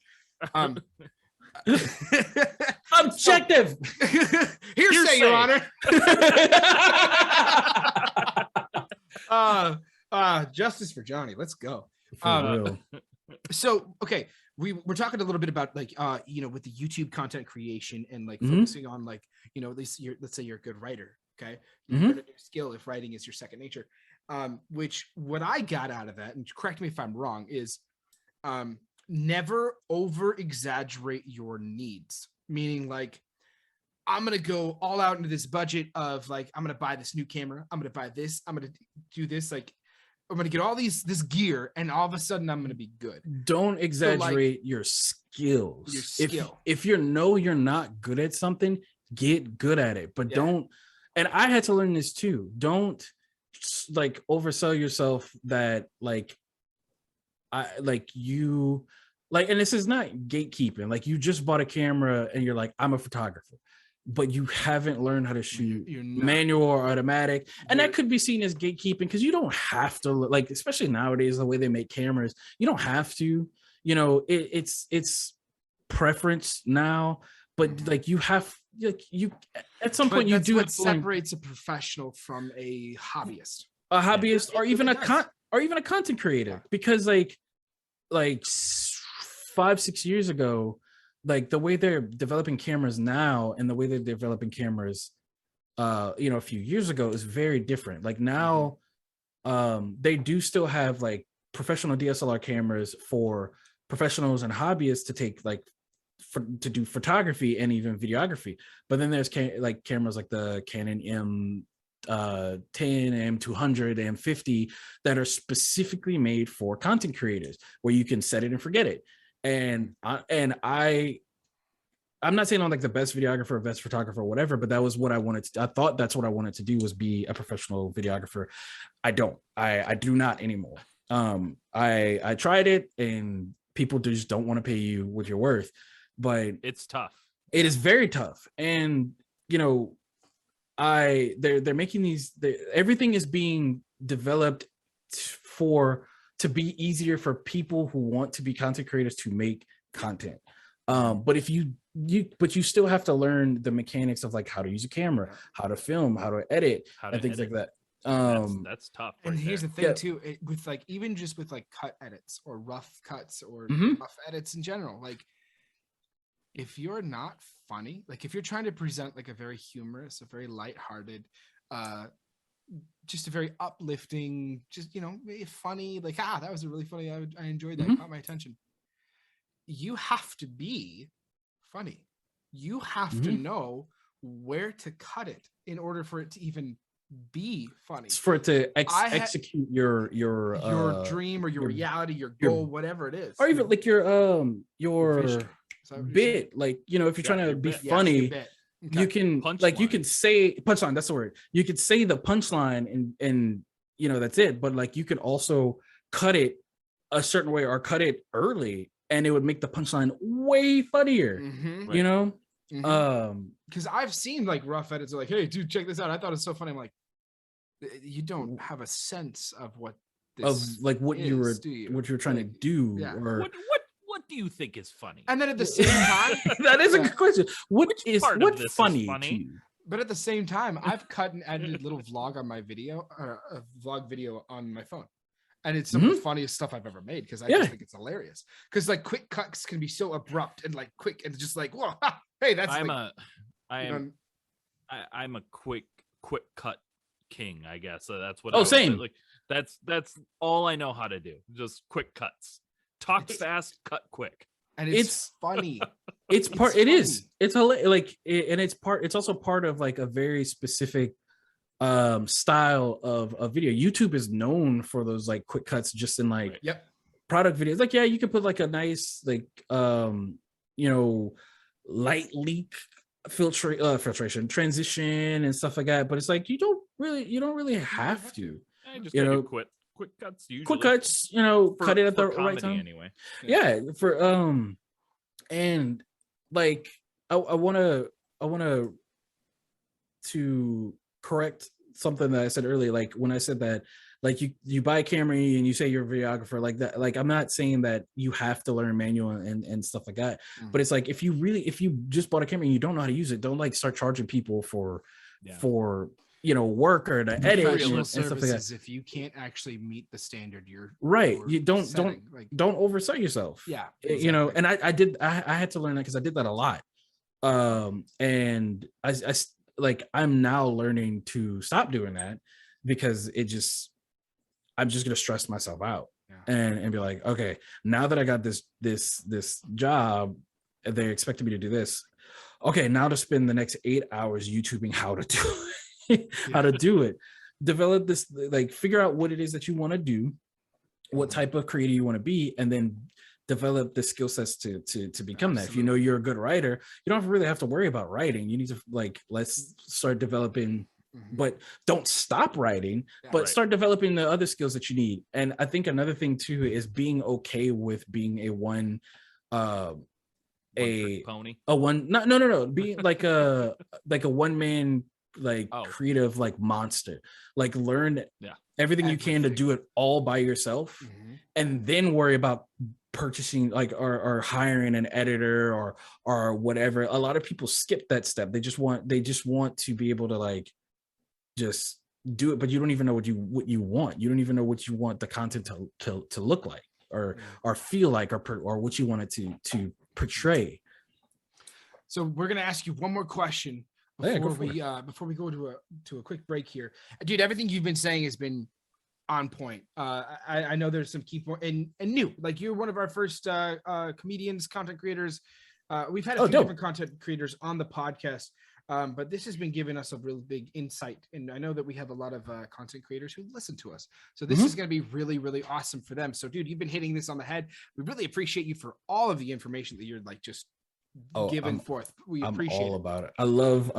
Objective. Hearsay, Your Honor. Justice for Johnny. Let's go. Real. So okay, we're talking a little bit about like with the YouTube content creation and like focusing on like at least let's say you're a good writer. Okay, you're good at your skill if writing is your second nature. Which what I got out of that, and correct me if I'm wrong, is never over exaggerate your needs. Meaning like, I'm going to go all out into this budget of like, I'm going to buy this new camera. I'm going to buy this. I'm going to do this. Like, I'm going to get all this gear and all of a sudden I'm going to be good. Don't exaggerate your skills. If you're not good at something, get good at it, but don't. And I had to learn this too. Don't like oversell yourself that like, and this is not gatekeeping. Like you just bought a camera and you're like, I'm a photographer, but you haven't learned how to shoot manual or automatic. And that could be seen as gatekeeping because you don't have to, like, especially nowadays, the way they make cameras, you don't have to, it's preference now, but like you have, like you, at some point you do what separates a professional from a hobbyist. Or even a content creator, because like 5-6 years ago, like the way they're developing cameras now and the way they're developing cameras a few years ago is very different. Like now they do still have like professional DSLR cameras for professionals and hobbyists to take like to do photography and even videography, but then there's cameras like the Canon M10, M200, M50 that are specifically made for content creators where you can set it and forget it. And I'm not saying I'm like the best videographer or best photographer or whatever, but that was what I wanted to. I thought that's what I wanted to do, was be a professional videographer. I do not anymore. I tried it and people just don't want to pay you what you're worth, but it's tough. It is very tough. And they're making these, everything is being developed to be easier for people who want to be content creators to make content. But if you still have to learn the mechanics of like how to use a camera, how to film, how to edit, and things like that. That's tough. And here's the thing too, with like even just with like cut edits or rough cuts or rough edits in general, like if you're not funny, like if you're trying to present like a very humorous, a very lighthearted, just a very uplifting, just funny, like that was a really funny, I enjoyed that, caught my attention. you have to be funny. You have to know where to cut it in order for it to even be funny. It's for it to execute your dream or your reality, your goal, whatever it is, or even like your bit. Like, you know, if you're trying to be funny, you can you can say punchline. That's the word. You could say the punchline and you know, that's it. But like, you could also cut it a certain way or cut it early, and it would make the punchline way funnier. You know, because I've seen like rough edits like, hey dude, check this out, I thought it's so funny. I'm like, you don't have a sense of what this of like what you were trying to do. Or what do you think is funny? And then at the same time, that is a good question. What's funny to you? But at the same time, I've cut and edited little vlog on my video, a vlog video on my phone. And it's some of the funniest stuff I've ever made, because I just think it's hilarious. Because like quick cuts can be so abrupt and like quick and just like, whoa, hey, that's I'm a quick cut king, I guess. So that's what same. Like that's all I know how to do. Just quick cuts. Talk fast, cut quick. And it's funny. It's hilarious. It's also part of like a very specific style of a video. YouTube is known for those like quick cuts just in like product videos. Like, yeah, you could put like a nice like you know, light leak filtration transition and stuff like that, but it's like you don't really have to. I just, you know, quick cuts usually. Quick cuts, you know, cut it at the right time anyway. Yeah, for and like I want to correct something that I said earlier. Like when I said that, like you buy a camera and you say you're a videographer, like that. Like, I'm not saying that you have to learn manual and stuff like that. But it's like, if you just bought a camera and you don't know how to use it, don't like start charging people for you know, work or to edit and stuff like that. If you can't actually meet the standard, you're you don't oversell yourself. Yeah, exactly. You know, and I had to learn that because I did that a lot. And I like, I'm now learning to stop doing that, because I'm just gonna stress myself out and be like, okay, now that I got this job, they expected me to do this. Okay, now to spend the next 8 hours YouTubing how to do it, how to do it. Develop this, like, figure out what it is that you want to do, what type of creator you want to be, and then develop the skill sets to become that. If you know you're a good writer, you don't really have to worry about writing. You need to, like, let's start developing. But don't stop writing, but start developing the other skills that you need. And I think another thing too is being okay with being a one pony. No, being like a one man creative like monster. Like, learn everything you can to do it all by yourself, and then worry about purchasing or hiring an editor or whatever. A lot of people skip that step. They just want to be able to like just do it, but you don't even know what you want. You don't even know what you want the content to look like or feel like or what you want it to portray. So we're gonna ask you one more question before we go to a quick break here, dude. Everything you've been saying has been on point. I know there's some key point and new. Like, you're one of our first comedians, content creators. We've had a few different content creators on the podcast. But this has been giving us a real big insight. And I know that we have a lot of content creators who listen to us. So this is going to be really, really awesome for them. So, dude, you've been hitting this on the head. We really appreciate you for all of the information that you're like just giving forth. We appreciate all it. about it. I love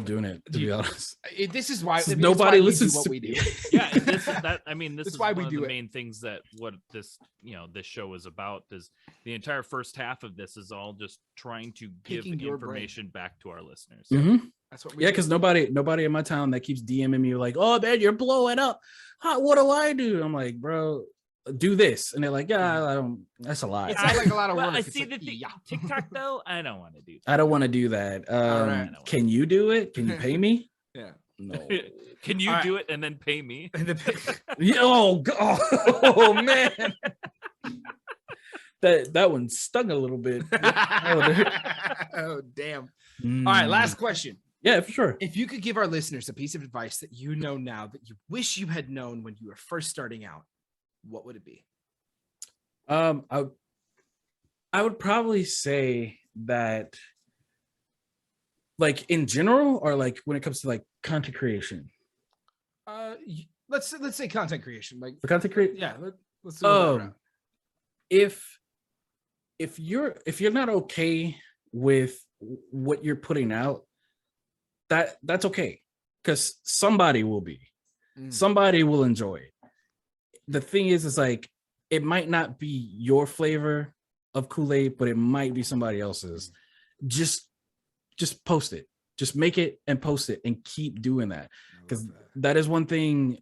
doing it, to be honest. This is why nobody listens to what we do. Yeah, this is why one we of do the it. main things that what this show is about. Is the entire first half of this is all just trying to give information back to our listeners. That's what we do. Because nobody in my town that keeps DMing me like, oh man, you're blowing up. What do I do? I'm like, bro, do this. And they're like, yeah, I don't, that's a lot. It's like a lot of work. I see the TikTok though. I don't want to do that. I don't want to do that. Can you do it? Can you pay me? Yeah. No. Can you do it and then pay me? Oh man. That one stung a little bit. Oh damn. All right, last question. Yeah, for sure. If you could give our listeners a piece of advice that you know now that you wish you had known when you were first starting out, what would it be? I would probably say that, like in general, or like when it comes to like content creation. Let's say content creation. Like For content creation, yeah, let's do that route. If you're not okay with what you're putting out, that's okay, because somebody will be. Somebody will enjoy it. The thing is like, it might not be your flavor of Kool-Aid, but it might be somebody else's. Just post it. Just make it and post it and keep doing that. Because that is one thing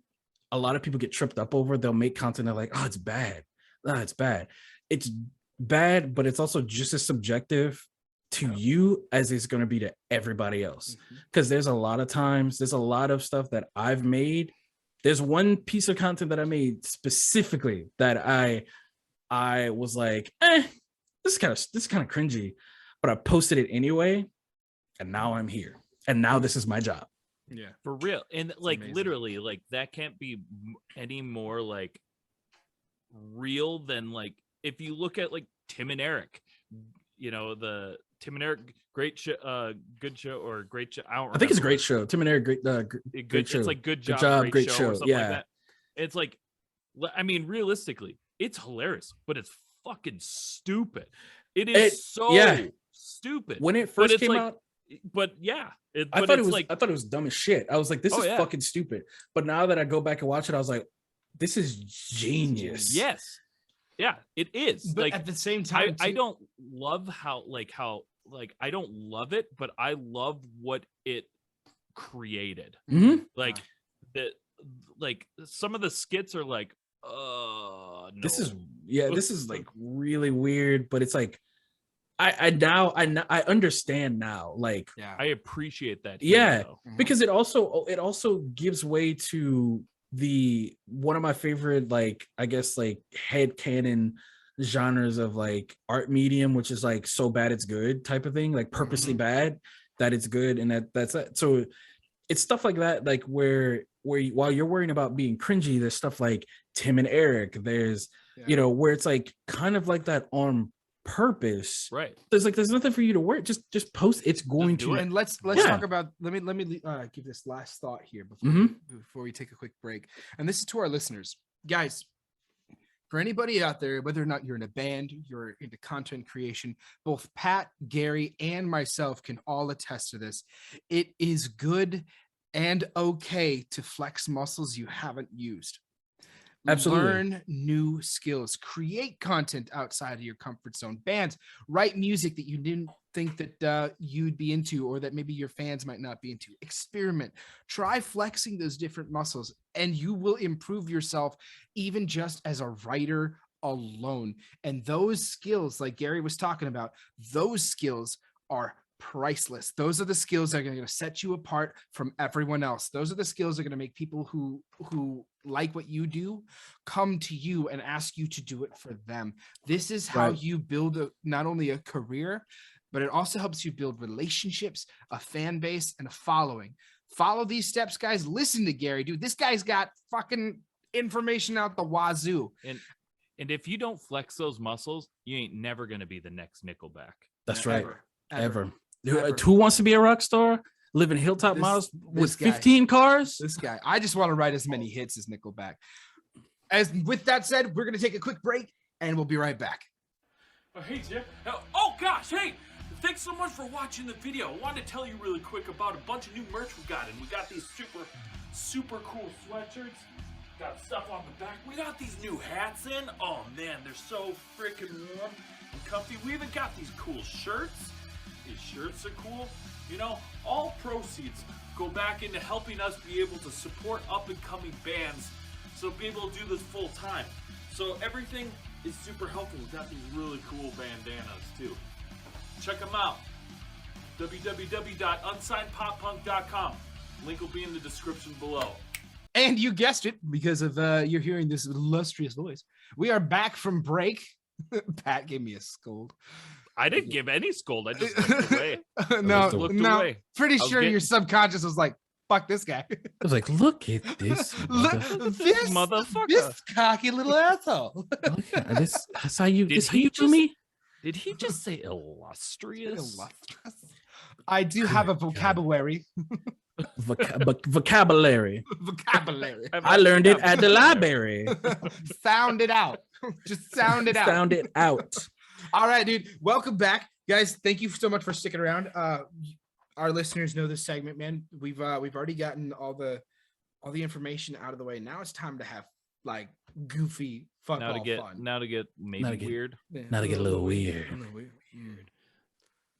a lot of people get tripped up over. They'll make content, they're like, oh, it's bad. Oh, it's bad. It's bad, but it's also just as subjective to you as it's going to be to everybody else. Because there's a lot of times, there's a lot of stuff that I've made. There's one piece of content that I made specifically that I was like, this is kind of cringy, but I posted it anyway, and now I'm here, and now this is my job. Yeah, for real. And like amazing. Literally, like that can't be any more like real than like if you look at like Tim and Eric, you know, the Tim and Eric great show, good show, or great show. I think it's a great show. Tim and Eric, great show. It's like good job, great show. Or something Yeah, like that. It's like, I mean, realistically, it's hilarious, but it's fucking stupid. It is stupid when it first came out. But yeah, I thought it was dumb as shit. I was like, this is fucking stupid. But now that I go back and watch it, I was like, this is genius. Yes. Yeah, it is. But like at the same time, I don't love how I don't love it, but I love what it created. Mm-hmm. Like some of the skits are like, no. This is like really weird, but it's like I understand now. Like, I appreciate that. Yeah, because it also gives way to one of my favorite, like, I guess, like headcanon genres of like art medium, which is like so bad it's good type of thing, like purposely bad that it's good, and that's it. So it's stuff like that, like where while you're worrying about being cringy, there's stuff like Tim and Eric, there's you know, where it's like kind of like that on purpose, right? There's nothing for you to worry, just post. It's going to and let's talk about, let me give this last thought here before we take a quick break. And this is to our listeners, guys. For anybody out there, whether or not you're in a band, you're into content creation, both Pat, Gary, and myself can all attest to this. It is good and okay to flex muscles you haven't used. Absolutely. Learn new skills, create content outside of your comfort zone. Bands, write music that you didn't think that you'd be into, or that maybe your fans might not be into. Experiment, try flexing those different muscles, and you will improve yourself even just as a writer alone. And those skills, like Gary was talking about, those skills are priceless. Those are the skills that are going to set you apart from everyone else. Those are the skills that are going to make people who like what you do come to you and ask you to do it for them. This is how you build not only a career, but it also helps you build relationships, a fan base, and a following. Follow these steps, guys. Listen to Gary, dude. This guy's got fucking information out the wazoo. And if you don't flex those muscles, you ain't never going to be the next Nickelback. That's right. Ever. Who wants to be a rock star? Live in hilltop models with 15 cars? This guy. I just want to write as many hits as Nickelback. As with that said, we're going to take a quick break, and we'll be right back. Hey, Jeff. Oh, gosh. Hey, thanks so much for watching the video. I wanted to tell you really quick about a bunch of new merch we got. And we got these super cool sweatshirts. Got stuff on the back. We got these new hats in. Oh, man, they're so freaking warm and comfy. We even got these cool shirts. These shirts are cool. You know, all proceeds go back into helping us be able to support up-and-coming bands, so be able to do this full time. So everything is super helpful. We've got these really cool bandanas too. Check them out. www.unsignedpoppunk.com. Link will be in the description below. And you guessed it, because of you're hearing this illustrious voice. We are back from break. Pat gave me a scold. I didn't give any scold. I just looked away. Looked away. Pretty sure your subconscious was like, fuck this guy. I was like, look at this. This motherfucker. This cocky little asshole. That's how you do me? Did he just say illustrious? Illustrious. I do have a vocabulary. Vocabulary. Vocabulary. I learned it at the library. Sound it out. Just sound it out. Sound it out. All right, dude. Welcome back, guys. Thank you so much for sticking around. Our listeners know this segment, man. We've already gotten all the information out of the way. Now it's time to have like goofy fun. Now to get maybe weird. Now to get a little weird.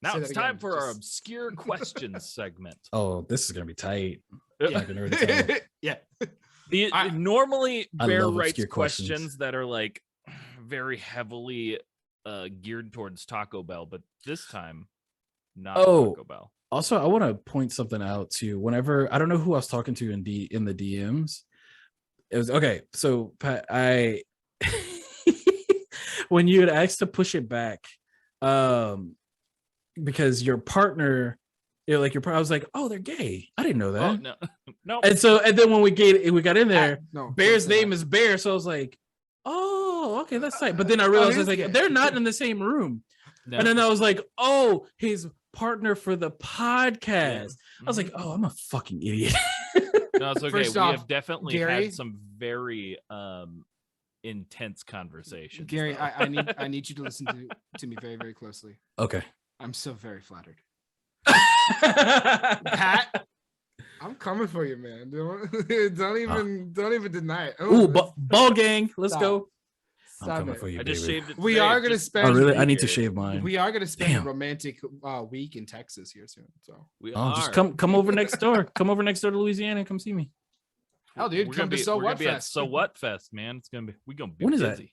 Now Say it's that time again, for our just- obscure questions segment. Oh, this is gonna be tight. Yeah. I can already tell. Yeah. Normally I Bear love writes obscure questions questions. that are like very heavily geared towards Taco Bell, but this time not Oh. Taco Bell. Also, I want to point something out too. Whenever I don't know who I was talking to in the DMs. It was okay. So Pat, when you had asked to push it back, because your partner, I was like, oh, they're gay. I didn't know that. Oh no, no. And then when we got in there, No, Bear's don't say name that. is Bear, so I was like, oh, okay, that's tight. But then I realized I was he's like, gay. they're not in the same room. No. And then I was like, oh, his partner for the podcast. I was like, Mhm. oh, I'm a fucking idiot. No, it's okay. First We off, have definitely Gary- had some very intense conversations. Gary, though. I need you to listen to me very, very closely. Okay. I'm so very flattered. Pat, I'm coming for you, man. Don't even deny it. Ooh, ball gang. Let's Stop. go. I'm Stop coming it. for you, I just baby. shaved it. We today. are gonna Just- spend. Oh, really? I Gary. need to shave mine. We are gonna spend Damn. a romantic week in Texas here soon. So, We Oh, are. just come over next door. Come over next door to Louisiana and come see me. hell, dude, We're come gonna to be, So we're What gonna be at Fest. So What Fest, man. It's gonna be. We're gonna be When is that? busy.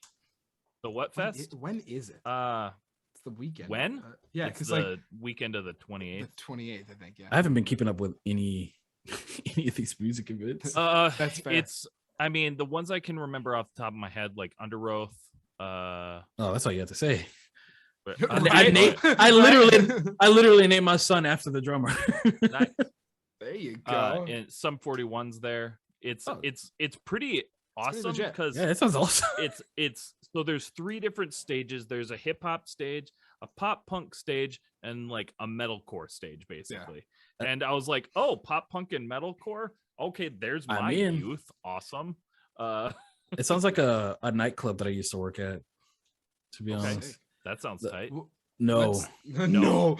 So What Fest? When is it? It's the weekend. when? Yeah, It's because the like weekend of the the 28th. 28th, I think. Yeah. I haven't been keeping up with any of these music events. That's fair. It's. I mean, the ones I can remember off the top of my head, like Under Oath. Oh, that's all you have to say. But- I literally named my son after the drummer. Nice. There you go. And some 41's there. It's Oh. it's pretty pretty awesome legit. because Yeah, that sounds awesome. it's so there's 3 different stages. There's a hip hop stage, a pop punk stage, and like a metalcore stage, basically. And I was like, oh, pop punk and metalcore. Okay, there's I'm my in. youth. Awesome. It sounds like a nightclub that I used to work at. To be Okay. honest, That sounds The- tight. no, No.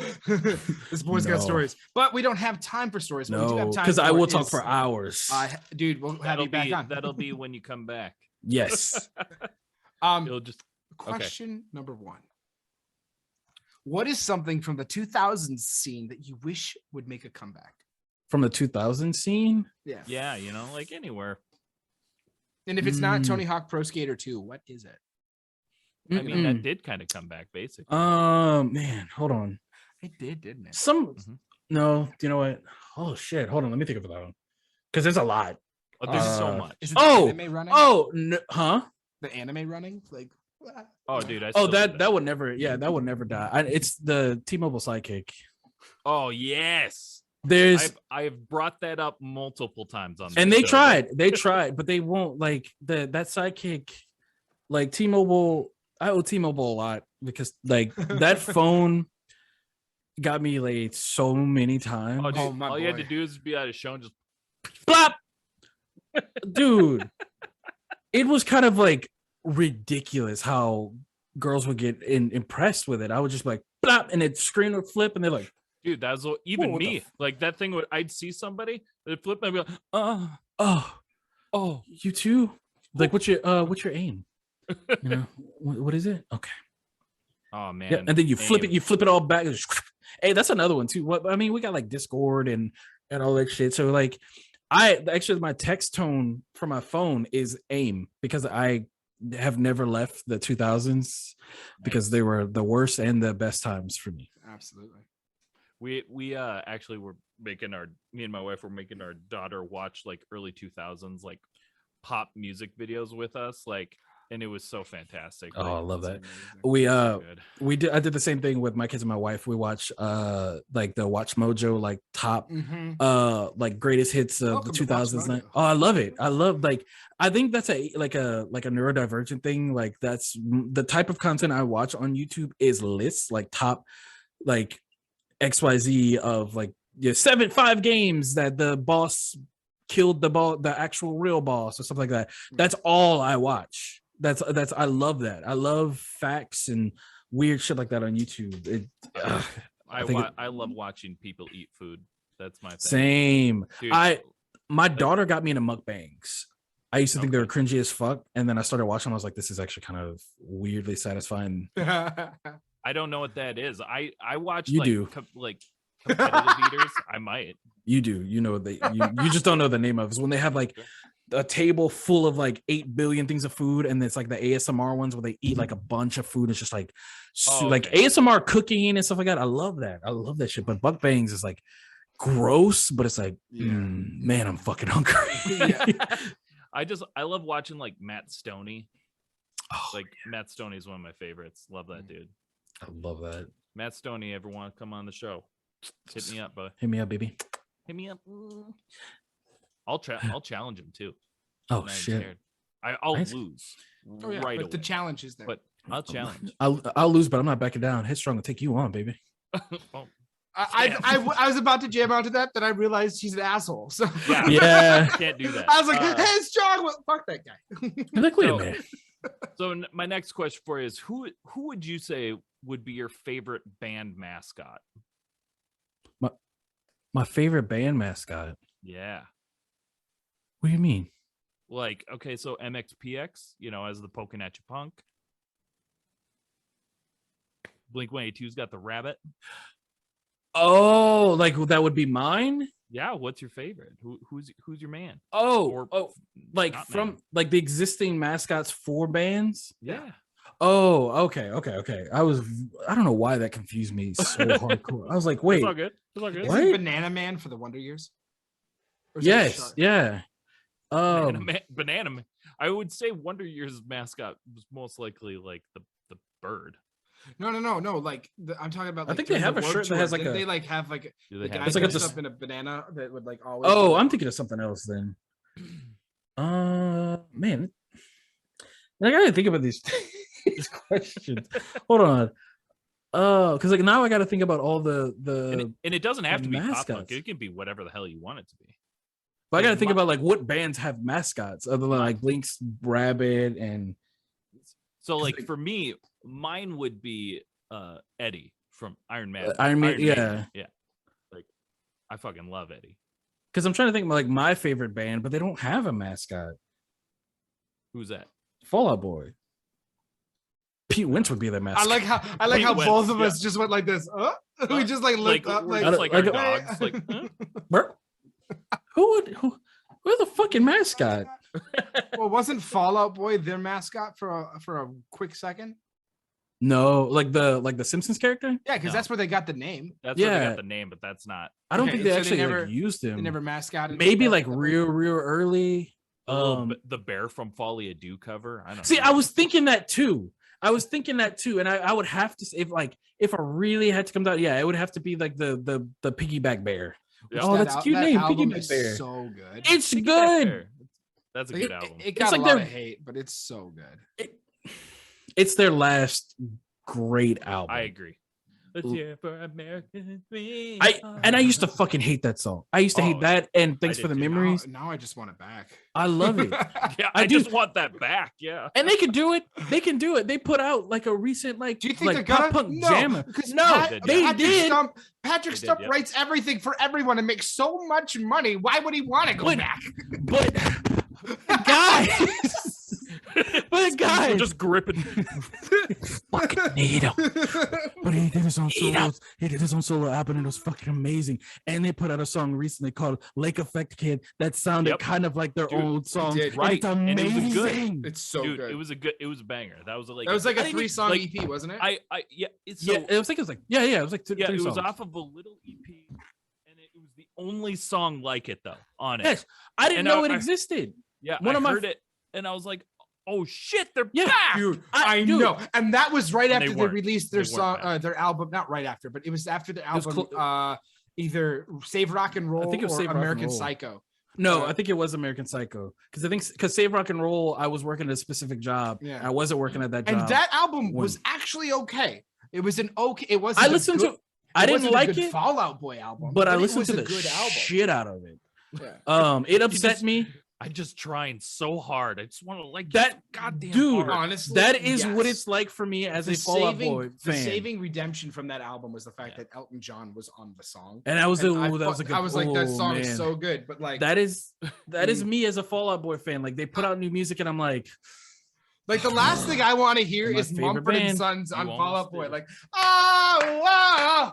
This boy's got No. stories, but we don't have time for stories. What we do have no, time because I for will talk is- for hours. Dude, we'll have you back on. That'll be when you come back. Yes. It'll just Question number 1. What is something from the 2000s scene that you wish would make a comeback? From the 2000 scene. yeah, like anywhere. And if it's not Mm. Tony Hawk Pro Skater 2, what is it? I mean, that Mm-mm. did kind of come back basically. Man, hold on. It did, didn't it? Mhm. No, you know what? Oh shit, hold on. Let me think of that one. Because there's a lot. Oh, there's so Uh, much. Is it Oh, the anime running? Oh, no, huh? The anime running? Like, Oh, dude. I Oh, still do that would never. Yeah, that would never die. It's the T-Mobile Sidekick. Oh yes. There's I've brought that up multiple times on. and this they show. tried, but they won't like that Sidekick. Like T-Mobile, I owe T-Mobile a lot because like that phone got me laid so many times. Oh, dude, Oh, my all you had to boy. do is be at a show and just Blop! Dude, it was kind of like ridiculous how girls would get impressed with it. I would just be like blop, and it screen would flip, and they're like, dude, that's what even what the me. Like that thing would I'd see somebody, they'd flip and I'd be like, oh, you too? Like, what's your aim? You know, what is it? Okay. oh man. Yeah, and then you flip aim. it, you flip it all back. And just, hey, that's another one too. What I mean, we got like Discord and all that shit. So like, my text tone for my phone is AIM because I have never left the 2000s because they were the worst and the best times for me. absolutely. We actually were making me and my wife were making our daughter watch like early 2000s like pop music videos with us, like, and it was so fantastic. Oh, I love that. amazing. I did the same thing with my kids and my wife. We watch like the Watch Mojo like top like greatest hits of Welcome the to Watch 2000s. Mojo. Oh, I love it. I love I think that's a neurodivergent thing. Like that's the type of content I watch on YouTube is lists like top like XYZ of like 5 games that the boss killed the actual real boss or something like that. That's all I watch. That's I love that. I love facts and weird shit like that on YouTube. I love watching people eat food. That's my thing. Same. Dude, My daughter got me into mukbangs. I used to think they were cringy as fuck, and then I started watching. I was like, this is actually kind of weirdly satisfying. I don't know what that is. I watch like competitive eaters. I might. You do. You know you just don't know the name of it. When they have like a table full of like 8 billion things of food, and it's like the ASMR ones where they eat like a bunch of food. It's just like like ASMR cooking and stuff like that. I love that. I love that shit. But mukbangs is like gross, but it's like man, I'm fucking hungry. I love watching like Matt Stoney. Oh, like Matt Stoney is one of my favorites. Love that dude. I love that. Matt Stoney, ever want to come on the show? Hit me up, bud. Hit me up, baby. Hit me up. I'll challenge him too. Oh shit! I'll lose. Right but away. the challenge is there. But I'll challenge. I'll lose, but I'm not backing down. Headstrong will take you on, baby. Well, I was about to jam onto that, then I realized he's an asshole. So Yeah. Can't do that. I was like, hey, strong. Well, fuck that guy. I'm like, wait a minute. So my next question for you is who would you say would be your favorite band mascot? My favorite band mascot. Yeah. What do you mean? Like, okay, so MXPX, as the poking at you punk. Blink-182's got the rabbit. Oh, like that would be mine? Yeah, what's your favorite? Who's your man? Like from man. like the existing mascots for bands? Yeah. Oh, okay. I don't know why that confused me so hardcore. I was like, wait. It's all good. Is What? it Banana Man for the Wonder Years? Or is that Yes, Shark? yeah. Banana Man. I would say Wonder Year's mascot was most likely like the bird. No. Like I'm talking about. Like, I think they have a shirt that has like they like have like the guy It's like dressed up in a banana that would like always. Oh, I'm thinking of something else then. Man, I gotta think about these questions. Hold on. Because like now I gotta think about all the and it doesn't have to be pop mascots. punk. It can be whatever the hell you want it to be. But I gotta think about like what bands have mascots other than like Blink's Rabbit and. So like for me, mine would be Eddie from Iron Man. Iron Man, yeah. Like I fucking love Eddie. Because I'm trying to think of like my favorite band, but they don't have a mascot. Who's that? Fall Out Boy. Pete Wentz would be their mascot. I like how Wentz, both of us just went like this. We just like looked up we're like, just like our dogs. Like, Who the fucking mascot? Well, wasn't Fall Out Boy their mascot for a quick second? No, like the Simpsons character. Yeah, because No. that's where they got the name. that's where they Yeah. got the name, but that's not. I don't Okay, think they so they actually never- like, used him. They never mascotted. Maybe that. like real early. The bear from Folly Ado cover. I don't See, know. I was thinking that too. And I would have to say if I really had to come down, yeah, it would have to be like the piggyback bear. Yeah. Oh, that's a cute name, album Piggyback is Bear. So good. It's Piggyback good. Bear. That's a Like, good album. It got It's a like lot their- of hate, but it's so good. It's their last great album. I agree. Let's hear for American dream. I used to fucking hate that song. I used to hate that and Thanks I for the did too. Memories. Now I just want it back. I love it. Yeah, I I do. just want that back. Yeah. And they can do it. They can do it. They put out like a recent like Do you think like they're gonna? pop punk No, jammer. because They Patrick did. Stump, Patrick They did, Stump yeah. writes everything for everyone and makes so much money. Why would he want to go But- back? But guys, We're just gripping. fucking need him. But he did his own solos. He did his own solo album and it was fucking amazing. And they put out a song recently called Lake Effect Kid that sounded Yep. kind of like their Dude, old song. did. And Right. it's And it was amazing. good. It's so Dude, good. it was a banger. That was like That was like I a think 3-song like, EP, wasn't it? yeah. It's Yeah, so, it was like it was like two, yeah, three it was songs. off of a little EP, and it was the only song like it though on it. Yes, I didn't And know I- it I- existed. Yeah, One I of my heard it, and I was like, oh shit, they're Yeah, back. Dude, Dude. know. And that was right And they after they weren't. released their They weren't song, back. their album. Not right after, but it was after the was album. Either Save Rock and Roll think it was or Save Rock and American Roll. Psycho. No, I think it was American Psycho because Save Rock and Roll, I was working at a specific job. Yeah. I wasn't working at that job. And that album when- was actually okay. It was an okay. It wasn't. I listened to. I didn't like it, Fall Out Boy album, but I it listened was to a the good album. shit out of it. Yeah. It upset me. I'm just trying so hard. I just want to like That- goddamn dude, hard. Honestly, That is what yes. it's like for me as The a Fall Out Boy The fan. saving redemption from that album was the fact that Elton John was on the song. And that was And that was a good. I was like, that song is man. so good, but like That is me as a Fall Out Boy fan. Like they put out new music, and I'm like, the last thing I want to hear My is favorite Mumford and band. Sons on You Fall almost Out Boy. did. Like, oh,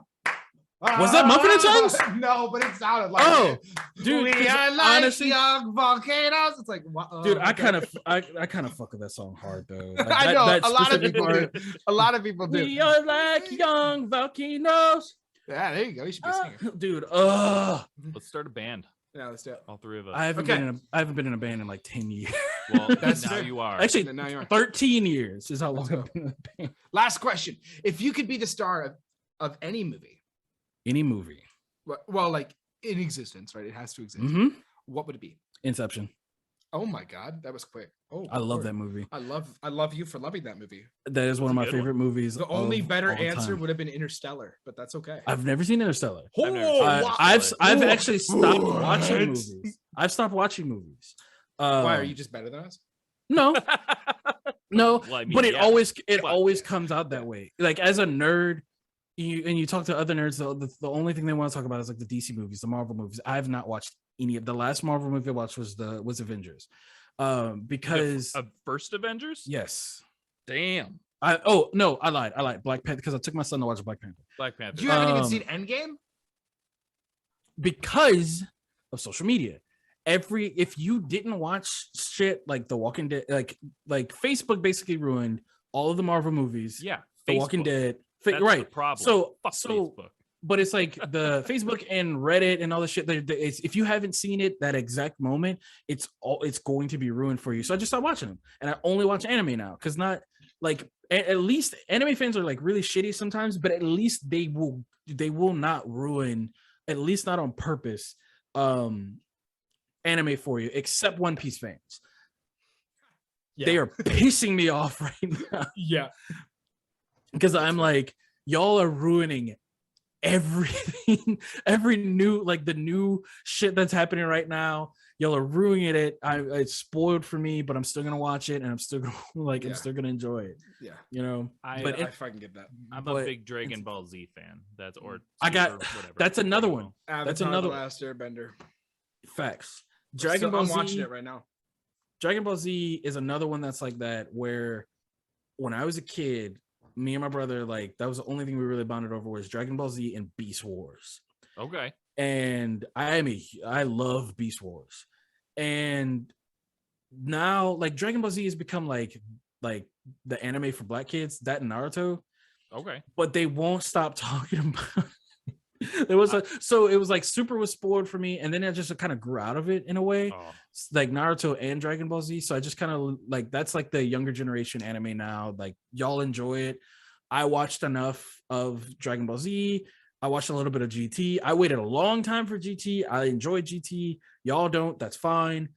Was that Mumford and Sons? No, but it sounded like oh, it. dude. We 'cause are like honestly, young volcanoes. It's like, what? dude, I kind of fuck with that song hard though. Like, I know that a lot of specific people part, do. A lot of people do. We are like young volcanoes. Yeah, there you go. You should be singing. Dude, Let's start a band. Yeah, let's do it. All three of us. I haven't Okay. been in a band in like 10 years. Well, That's now fair. you are. Actually, Now you are. 13 years is how long I've been in a band. Last question: if you could be the star of any movie, Any movie. well, like in existence, right? It has to exist. Mm-hmm. What would it be? Inception. Oh my God, that was quick. Oh, I love Lord. that movie. I love you for loving that movie. That is one of my a good one. favorite movies. The only of better all answer time. would have been Interstellar, but that's okay. I've never seen Interstellar. I've never Oh, seen I, wow. I've Ooh. actually stopped watching What? movies. I've stopped watching movies. Why are you just better than us? No, no. Well, I mean, But it yeah. always Well, comes out that way. Like as a nerd, you talk to other nerds. The only thing they want to talk about is like the DC movies, the Marvel movies. I have not watched any of the last Marvel movie I watched was Avengers. Because First Avengers. yes, Damn. I lied. Black Panther because I took my son to watch Black Panther Black Panther. You haven't even Um, seen Endgame? because of social media. If you didn't watch shit like The Walking Dead, like Facebook basically ruined all of the Marvel movies. Yeah. The Walking Facebook. Dead, That's the right? problem. So Fuck Facebook. but it's like the Facebook and Reddit and all the shit. If you haven't seen it that exact moment, it's going to be ruined for you. So I just stopped watching them, and I only watch anime now because not like at least anime fans are like really shitty sometimes, but at least they will not ruin, at least not on purpose, anime for you. Except One Piece fans, they are pissing me off right now. Yeah. Because I'm like, y'all are ruining everything, every new, like the new shit that's happening right now. Y'all are ruining it. It's spoiled for me, but I'm still gonna watch it, and I'm still gonna I'm still gonna enjoy it. Yeah. You know. I fucking get that. I'm but a big Dragon Ball Z fan. That's or I got- Super, whatever. that's another one. Avatar, another The one. Last Airbender. Facts. Dragon Ball I'm Z. watching it right now. Dragon Ball Z is another one that's like that. Where when I was a kid, me and my brother, like that was the only thing we really bonded over was Dragon Ball Z and Beast Wars. Okay. And I love Beast Wars, and now like Dragon Ball Z has become like the anime for black kids, that and Naruto, Okay. but they won't stop talking about it was so it was like Super was spoiled for me, and then I just kind of grew out of it in a way, Oh, like Naruto and Dragon Ball Z. So I just kind of like that's like the younger generation anime now. Like y'all enjoy it. I watched enough of Dragon Ball Z. I watched a little bit of GT. I waited a long time for GT. I enjoyed GT. Y'all don't. That's fine.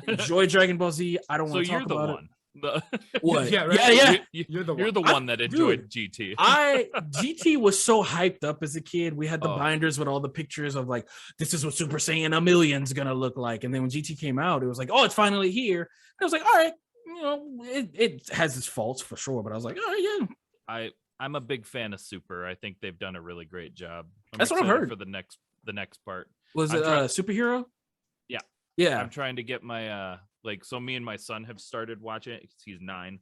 Enjoy Dragon Ball Z. I don't so want to you're talk the about one. The, it. What? Yeah, right. Yeah. You're the You're one. the one that enjoyed GT. GT was so hyped up as a kid. We had the Oh. binders with all the pictures of like, this is what Super Saiyan a million's gonna look like. And then when GT came out, it was like, oh, it's finally here. And I was like, all right, you know, it has its faults for sure, but I was like, oh yeah. I'm a big fan of Super. I think they've done a really great job. That's what I've excited heard. for the next part. Was I'm it trying- superhero? Yeah. Yeah. I'm trying to get my so me and my son have started watching it. He's 9.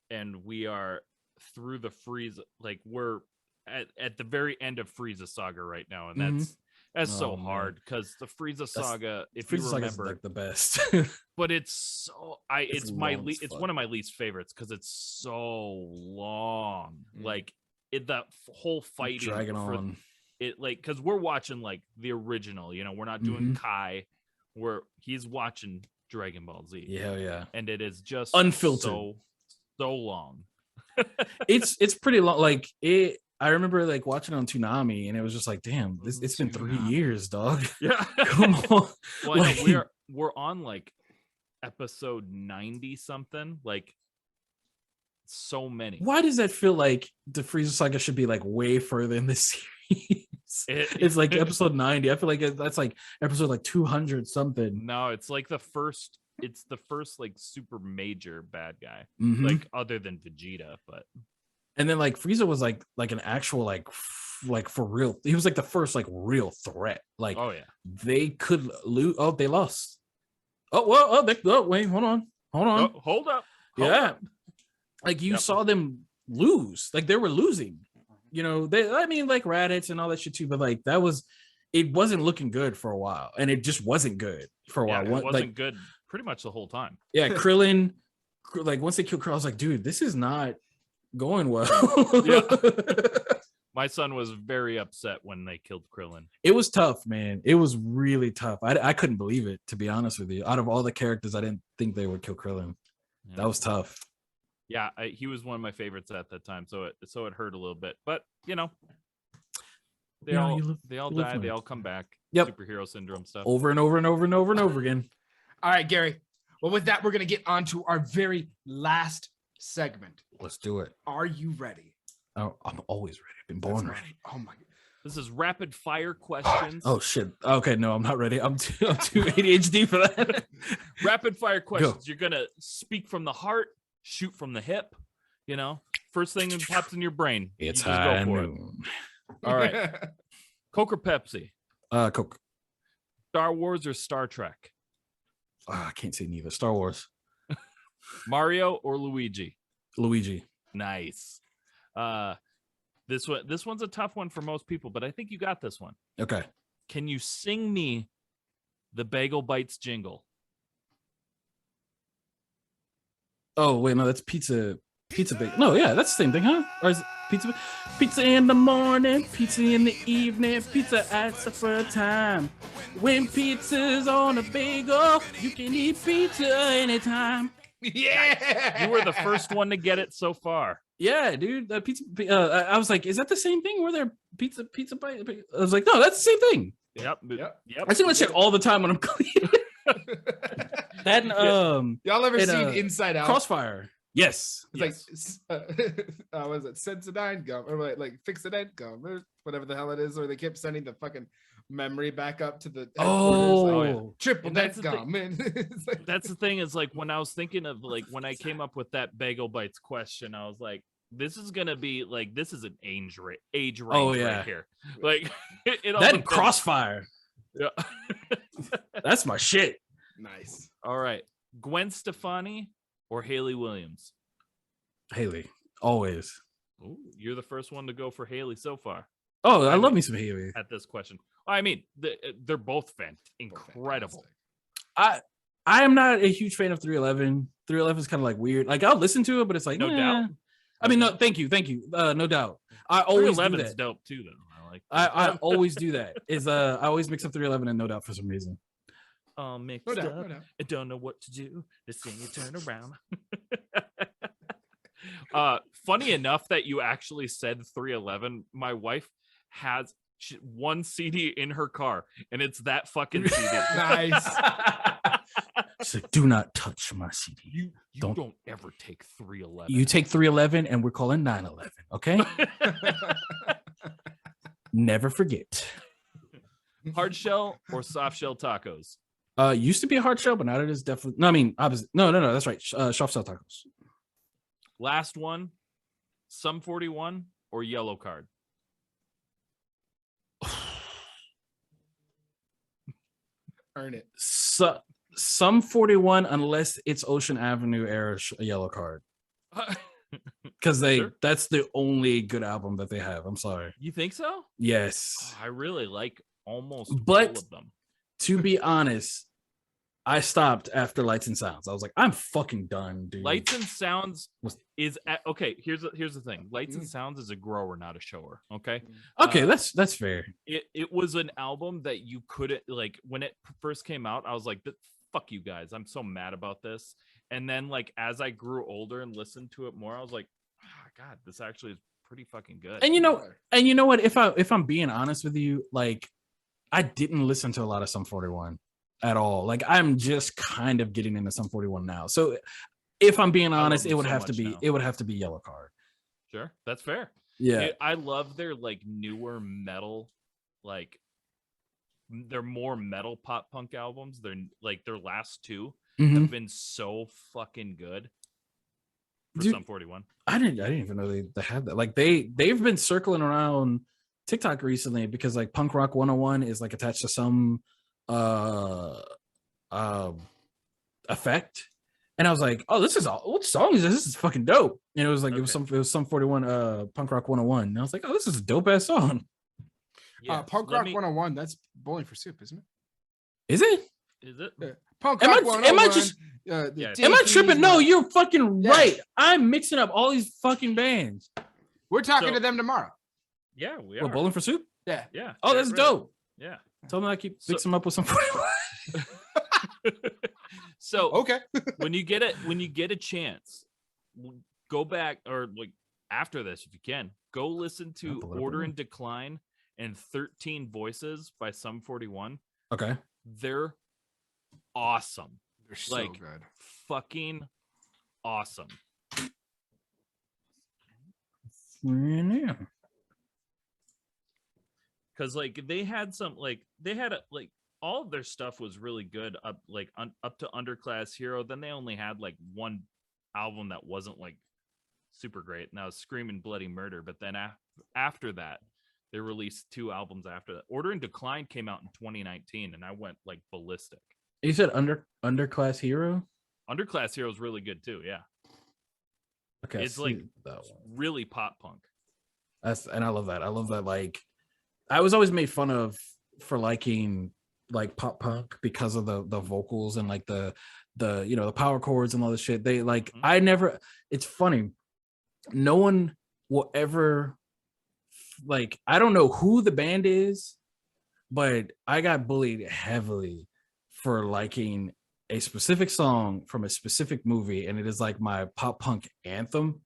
And we are through the Frieza, like we're at the very end of Frieza saga right now, and that's Oh, so man. hard because the Frieza saga, if Frieza you Saga is remember, like the best. but it's so it's my long as it's fuck. one of my least favorites because it's so long. Like the whole fighting Dragging for on. it, like because we're watching like the original, you know, we're not doing Kai, where he's watching Dragon Ball Z. Yeah. And it is just Unfiltered. so long. It's pretty long. Like it. I remember like watching it on Toonami, and it was just like, damn, it's been 3 years, dog. Yeah. Come on. Well, Like, I know we're on like episode 90 something. Like so many. why does that feel like the Frieza saga should be like way further in this series? It's like episode 90. I feel like that's like episode like 200 something. No, it's like the first like super major bad guy. Mhm. Like other than Vegeta, but And then like Frieza was like an actual like for real. He was like the first like real threat. Like oh yeah. they could lose. Oh, they lost. Oh well. Wait. Hold on. Oh, hold up. Hold Yeah. up. Like you saw them lose. Like they were losing. You know. I mean, like Raditz and all that shit too. But like it wasn't looking good for a while, and it just wasn't good for a while. It wasn't good pretty much the whole time. Yeah, Krillin. Like once they killed Krillin, I was like, dude, this is not going well. Yeah. My son was very upset when they killed Krillin. It was tough, man. It was really tough. I couldn't believe it, to be honest with you. Out of all the characters, I didn't think they would kill Krillin. Yeah. That was tough. Yeah, he was one of my favorites at that time, so it hurt a little bit. But you know, they all die, they all come back. Yep. Superhero syndrome stuff. Over and over and over and over and over again. All right, Gary. Well, with that, we're gonna get on to our very last segment. Let's do it. Are you ready? Oh, I'm always ready. I've been born That's ready. right. Oh my God. This is rapid fire questions. Oh shit. Okay, no, I'm not ready. I'm too ADHD for that. Rapid fire questions. You're gonna speak from the heart, shoot from the hip. You know, first thing that pops in your brain. It's you just high go for it. noon. All right. Coke or Pepsi? Coke. Star Wars or Star Trek? I can't say neither. Star Wars. Mario or Luigi? Luigi. Nice. This one's a tough one for most people, but I think you got this one. Okay. Can you sing me the Bagel Bites jingle? Oh wait, no, that's pizza bake. No, yeah, that's the same thing, huh? Or is it pizza in the morning, pizza in the evening, pizza at supper time. When pizza's on a bagel, you can eat pizza anytime. Yeah. You were the first one to get it so far. Yeah, dude, that pizza. I was like, is that the same thing? Were there pizza bite? I was like, no, that's the same thing. Yep. I see that shit all the time when I'm cleaning. That and Y'all ever and, seen Inside Out? Crossfire. Yes. It's like what is it? Sensodyne gum or like Fixodent gum or whatever the hell it is, or they kept sending the fucking memory back up to the oh, triple And that's net the gum. It's like, That's the thing is like when I was thinking of like when I came up with that Bagel Bites question, I was like, this is gonna be like this is an age range right here. Like it all that depends. Crossfire. Yeah. That's my shit. nice. All right. Gwen Stefani or Haley Williams? Haley, always. Ooh, you're the first one to go for Haley so far Oh, I love me some Haley. at this question. I mean, they're both incredible. I am not a huge fan of 311. 311 is kind of like weird. Like I'll listen to it, but it's like No doubt. I mean, no, thank you. No doubt. I always do 311 is that. dope too, though. I like. I always do that. I always mix up 311 and No Doubt for some reason. All mixed No doubt, up. no doubt. I don't know what to do. This thing you turn around. Funny enough that you actually said 311. My wife has one CD in her car, and it's that fucking CD. Nice. She's like, do not touch my CD. You Don't- don't ever take 311. You take 311 and we're calling 911. Okay. Never forget. Hard shell or soft shell tacos? Used to be a hard shell, but now it is definitely. No, I mean, opposite. No, that's right. Soft shell tacos. Last one, Sum 41 or yellow card? Earn it. So, some 41, unless it's Ocean Avenue era yellow card, because Sure. that's the only good album that they have. I'm sorry. You think so? Yes. Oh, I really like almost But- all of them. To be honest, I stopped after Lights and Sounds. I was like, I'm fucking done, dude. Lights and Sounds Was- is okay. Here's the thing. Lights and Sounds is a grower, not a shower. Okay. Okay, that's fair. It was an album that you couldn't like when it first came out. I was like, fuck you guys, I'm so mad about this. And then like as I grew older and listened to it more, I was like, oh, God, this actually is pretty fucking good. And you know what? If I'm being honest with you, like I didn't listen to a lot of Sum 41 at all. Like I'm just kind of getting into Sum 41 now. So if I'm being honest, it would have to be Yellow Card. Sure, that's fair. Yeah, I love their like newer metal, like they're more metal pop punk albums. They're like their last two have been so fucking good. For Sum 41, I didn't even know they had that. Like they've been circling around TikTok recently because like Punk Rock 101 is like attached to some effect, and I was like, oh, this is all, what song is this? This is fucking dope. And it was like it was Sum 41 Punk Rock 101, and I was like, oh, this is a dope ass song. Yeah, Punk Rock 101, that's Bowling for Soup, isn't it? Is it? Yeah. Punk Rock 101. Am I tripping? No, you're fucking right. I'm mixing up all these fucking bands. We're talking to them tomorrow. Yeah, we are. Bowling for Soup? Yeah. Oh, that's dope. Yeah. Tell me I keep mixing them up with some. So okay. when you get a chance, go back, or like after this, if you can, go listen to Order in Decline and 13 Voices by Sum 41. Okay. They're awesome. They're so like, good. Fucking awesome. Yeah. Because like they had all of their stuff was really good up to Underclass Hero. Then they only had like one album that wasn't like super great, and that was Screaming Bloody Murder. But then after that, they released 2 albums after that. Order in Decline came out in 2019, and I went like ballistic. You said Underclass Hero? Underclass Hero is really good too. Yeah. Okay. It's like really pop punk. And I love that. I love that. Like, I was always made fun of for liking like pop punk because of the vocals and like the the power chords and all this shit. They like it's funny. No one will ever like, I don't know who the band is, but I got bullied heavily for liking a specific song from a specific movie, and it is like my pop punk anthem.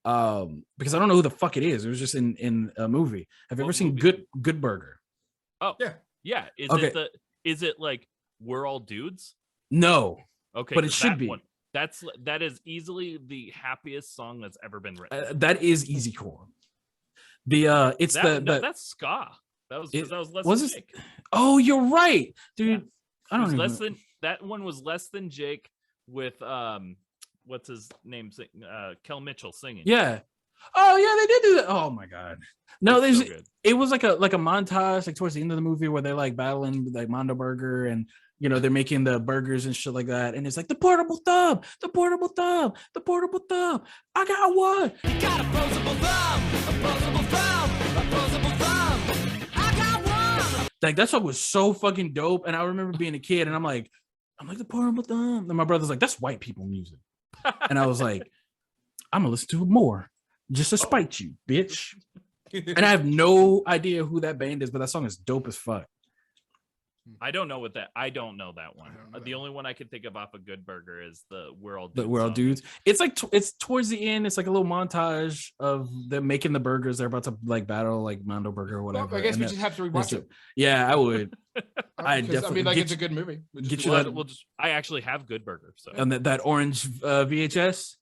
Because I don't know who the fuck it is. It was just in a movie. Have you ever seen Good Burger? Oh yeah. Is it like We're All Dudes? No. Okay, but it should be. That is easily the happiest song that's ever been written. That is easy core. That's ska. That was less than Jake. Oh, you're right, dude. Yeah. I don't know. That one was Less Than Jake with what's his name? Kel Mitchell singing. Yeah. Oh yeah, they did do that. Oh my god. No, it was like a montage like towards the end of the movie where they're like battling like Mondo Burger, and they're making the burgers and shit like that, and it's like the portable thumb. I got one. You got a posable thumb. I got one. Like that song was so fucking dope, and I remember being a kid, and I'm like the portable thumb. And my brother's like, that's white people music, and I was like, I'm gonna listen to it more just to spite you, bitch. And I have no idea who that band is, but that song is dope as fuck. I don't know that one. The only one I can think of off of Good Burger is the We're All Dudes. The We're All Dudes. It's like it's towards the end. It's like a little montage of them making the burgers. They're about to like battle like Mondo Burger or whatever. Well, I guess we just have to rewatch it. Yeah, I would. I definitely. It's a good movie. I actually have Good Burger. So and that orange VHS.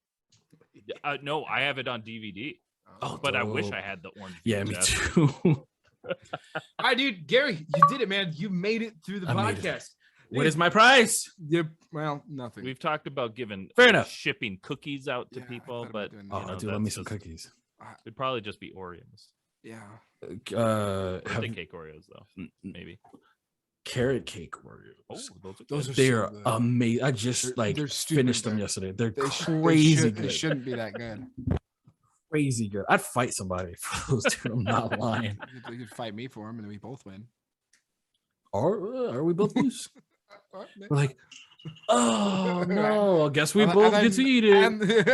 No, I have it on DVD. Oh, but dope. I wish I had the orange. Yeah, me too. All right, dude, Gary, you did it, man. You made it through the podcast. What is my price? Well, nothing. We've talked about giving shipping cookies out to people, but dude, let me some cookies. It'd probably just be Oreos. Yeah. Birthday cake Oreos though, maybe. Carrot cake Oreos. Oh, those are amazing. I just finished them yesterday. They're crazy good. They shouldn't be that good. Crazy good. I'd fight somebody for those two. I'm not lying. You could fight me for them, and then we both win. Are we both lose? We're like, oh no! I guess we both get to eat it.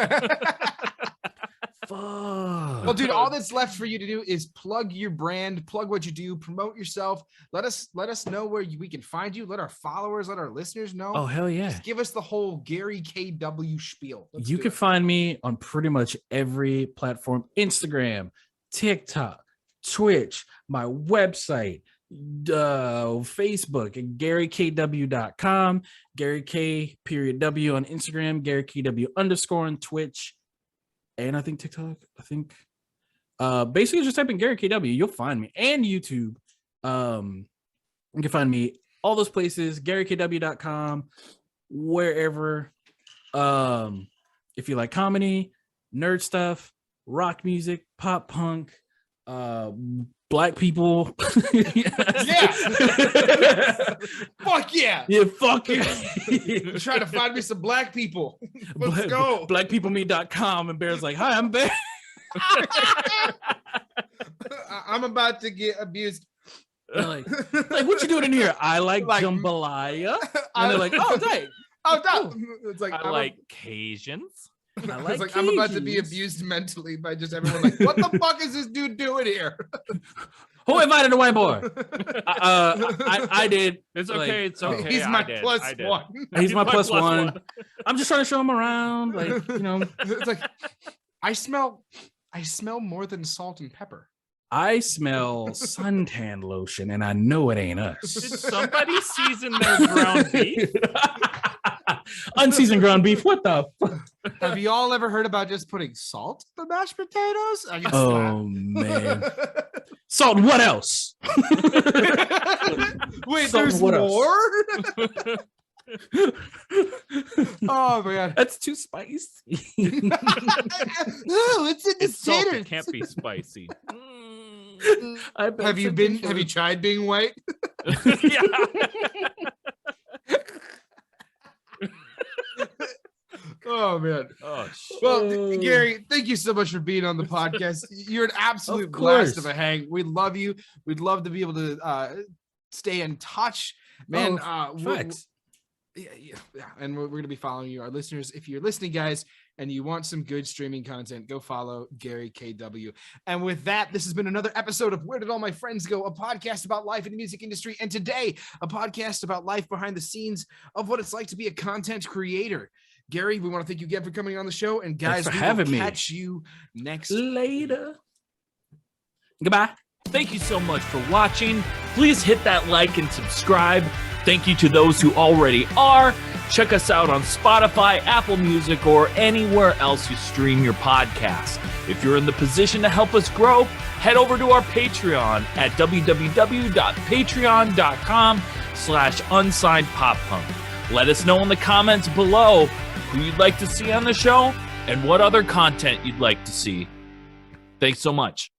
Fuck. Well, dude, all that's left for you to do is plug your brand, plug what you do, promote yourself. Let us know where we can find you. Let our followers, let our listeners know. Oh, hell yeah. Just give us the whole Gary KW spiel. You can find me on pretty much every platform: Instagram, TikTok, Twitch, my website, Facebook, and GaryKW.com, Gary K.W on Instagram, Gary KW _ on Twitch, and I think TikTok. Basically just type in Gary KW, you'll find me, and YouTube. You can find me all those places, GaryKW.com, wherever. If you like comedy, nerd stuff, rock music, pop punk, black people. Yeah. Fuck yeah. Yeah, fuck yeah. Try to find me some black people. Let's go. Blackpeoplemeet.com, and Bear's like, hi, I'm Bear. I'm about to get abused. Like, what you doing in here? I like jambalaya. And they're like, oh, dang. Oh, no. It's like, I like Cajuns. I like I'm about to be Cajuns. abused mentally by just everyone like, what the fuck is this dude doing here? Who invited the white boy? I did. It's Like, okay. It's okay. He's my plus I did. one. He's my plus one. I'm just trying to show him around. Like, you know, It's like, I smell more than salt and pepper. I smell suntan lotion, and I know it ain't Did us. somebody season their ground beef? Unseasoned ground beef. What the fuck? Have you all ever heard about just putting salt in the mashed potatoes? I guess Oh, man. Salt, what else? Wait, Salt, there's what else? more? Oh man, That's too spicy. oh, it's in the It's salt. taters. It can't be spicy. I bet Have you something Have you tried being white? Yeah. Oh man. Oh shit. Well, Oh. Gary, thank you so much for being on the podcast. You're an absolute Of blast course. of a hang. We love you. We'd love to be able to stay in touch, man. Facts. Yeah. And we're going to be following you, our listeners. If you're listening, guys, and you want some good streaming content, go follow Gary KW. And with that, this has been another episode of Where Did All My Friends Go? A podcast about life in the music industry. And today, a podcast about life behind the scenes of what it's like to be a content creator. Gary, we want to thank you again for coming on the show. And guys, for we having will me. catch you next Later. Goodbye. Thank you so much for watching. Please hit that like and subscribe. Thank you to those who already are. Check us out on Spotify, Apple Music, or anywhere else you stream your podcast. If you're in the position to help us grow, head over to our Patreon at www.patreon.com/unsignedpoppunk. Let us know in the comments below who you'd like to see on the show and what other content you'd like to see. Thanks so much.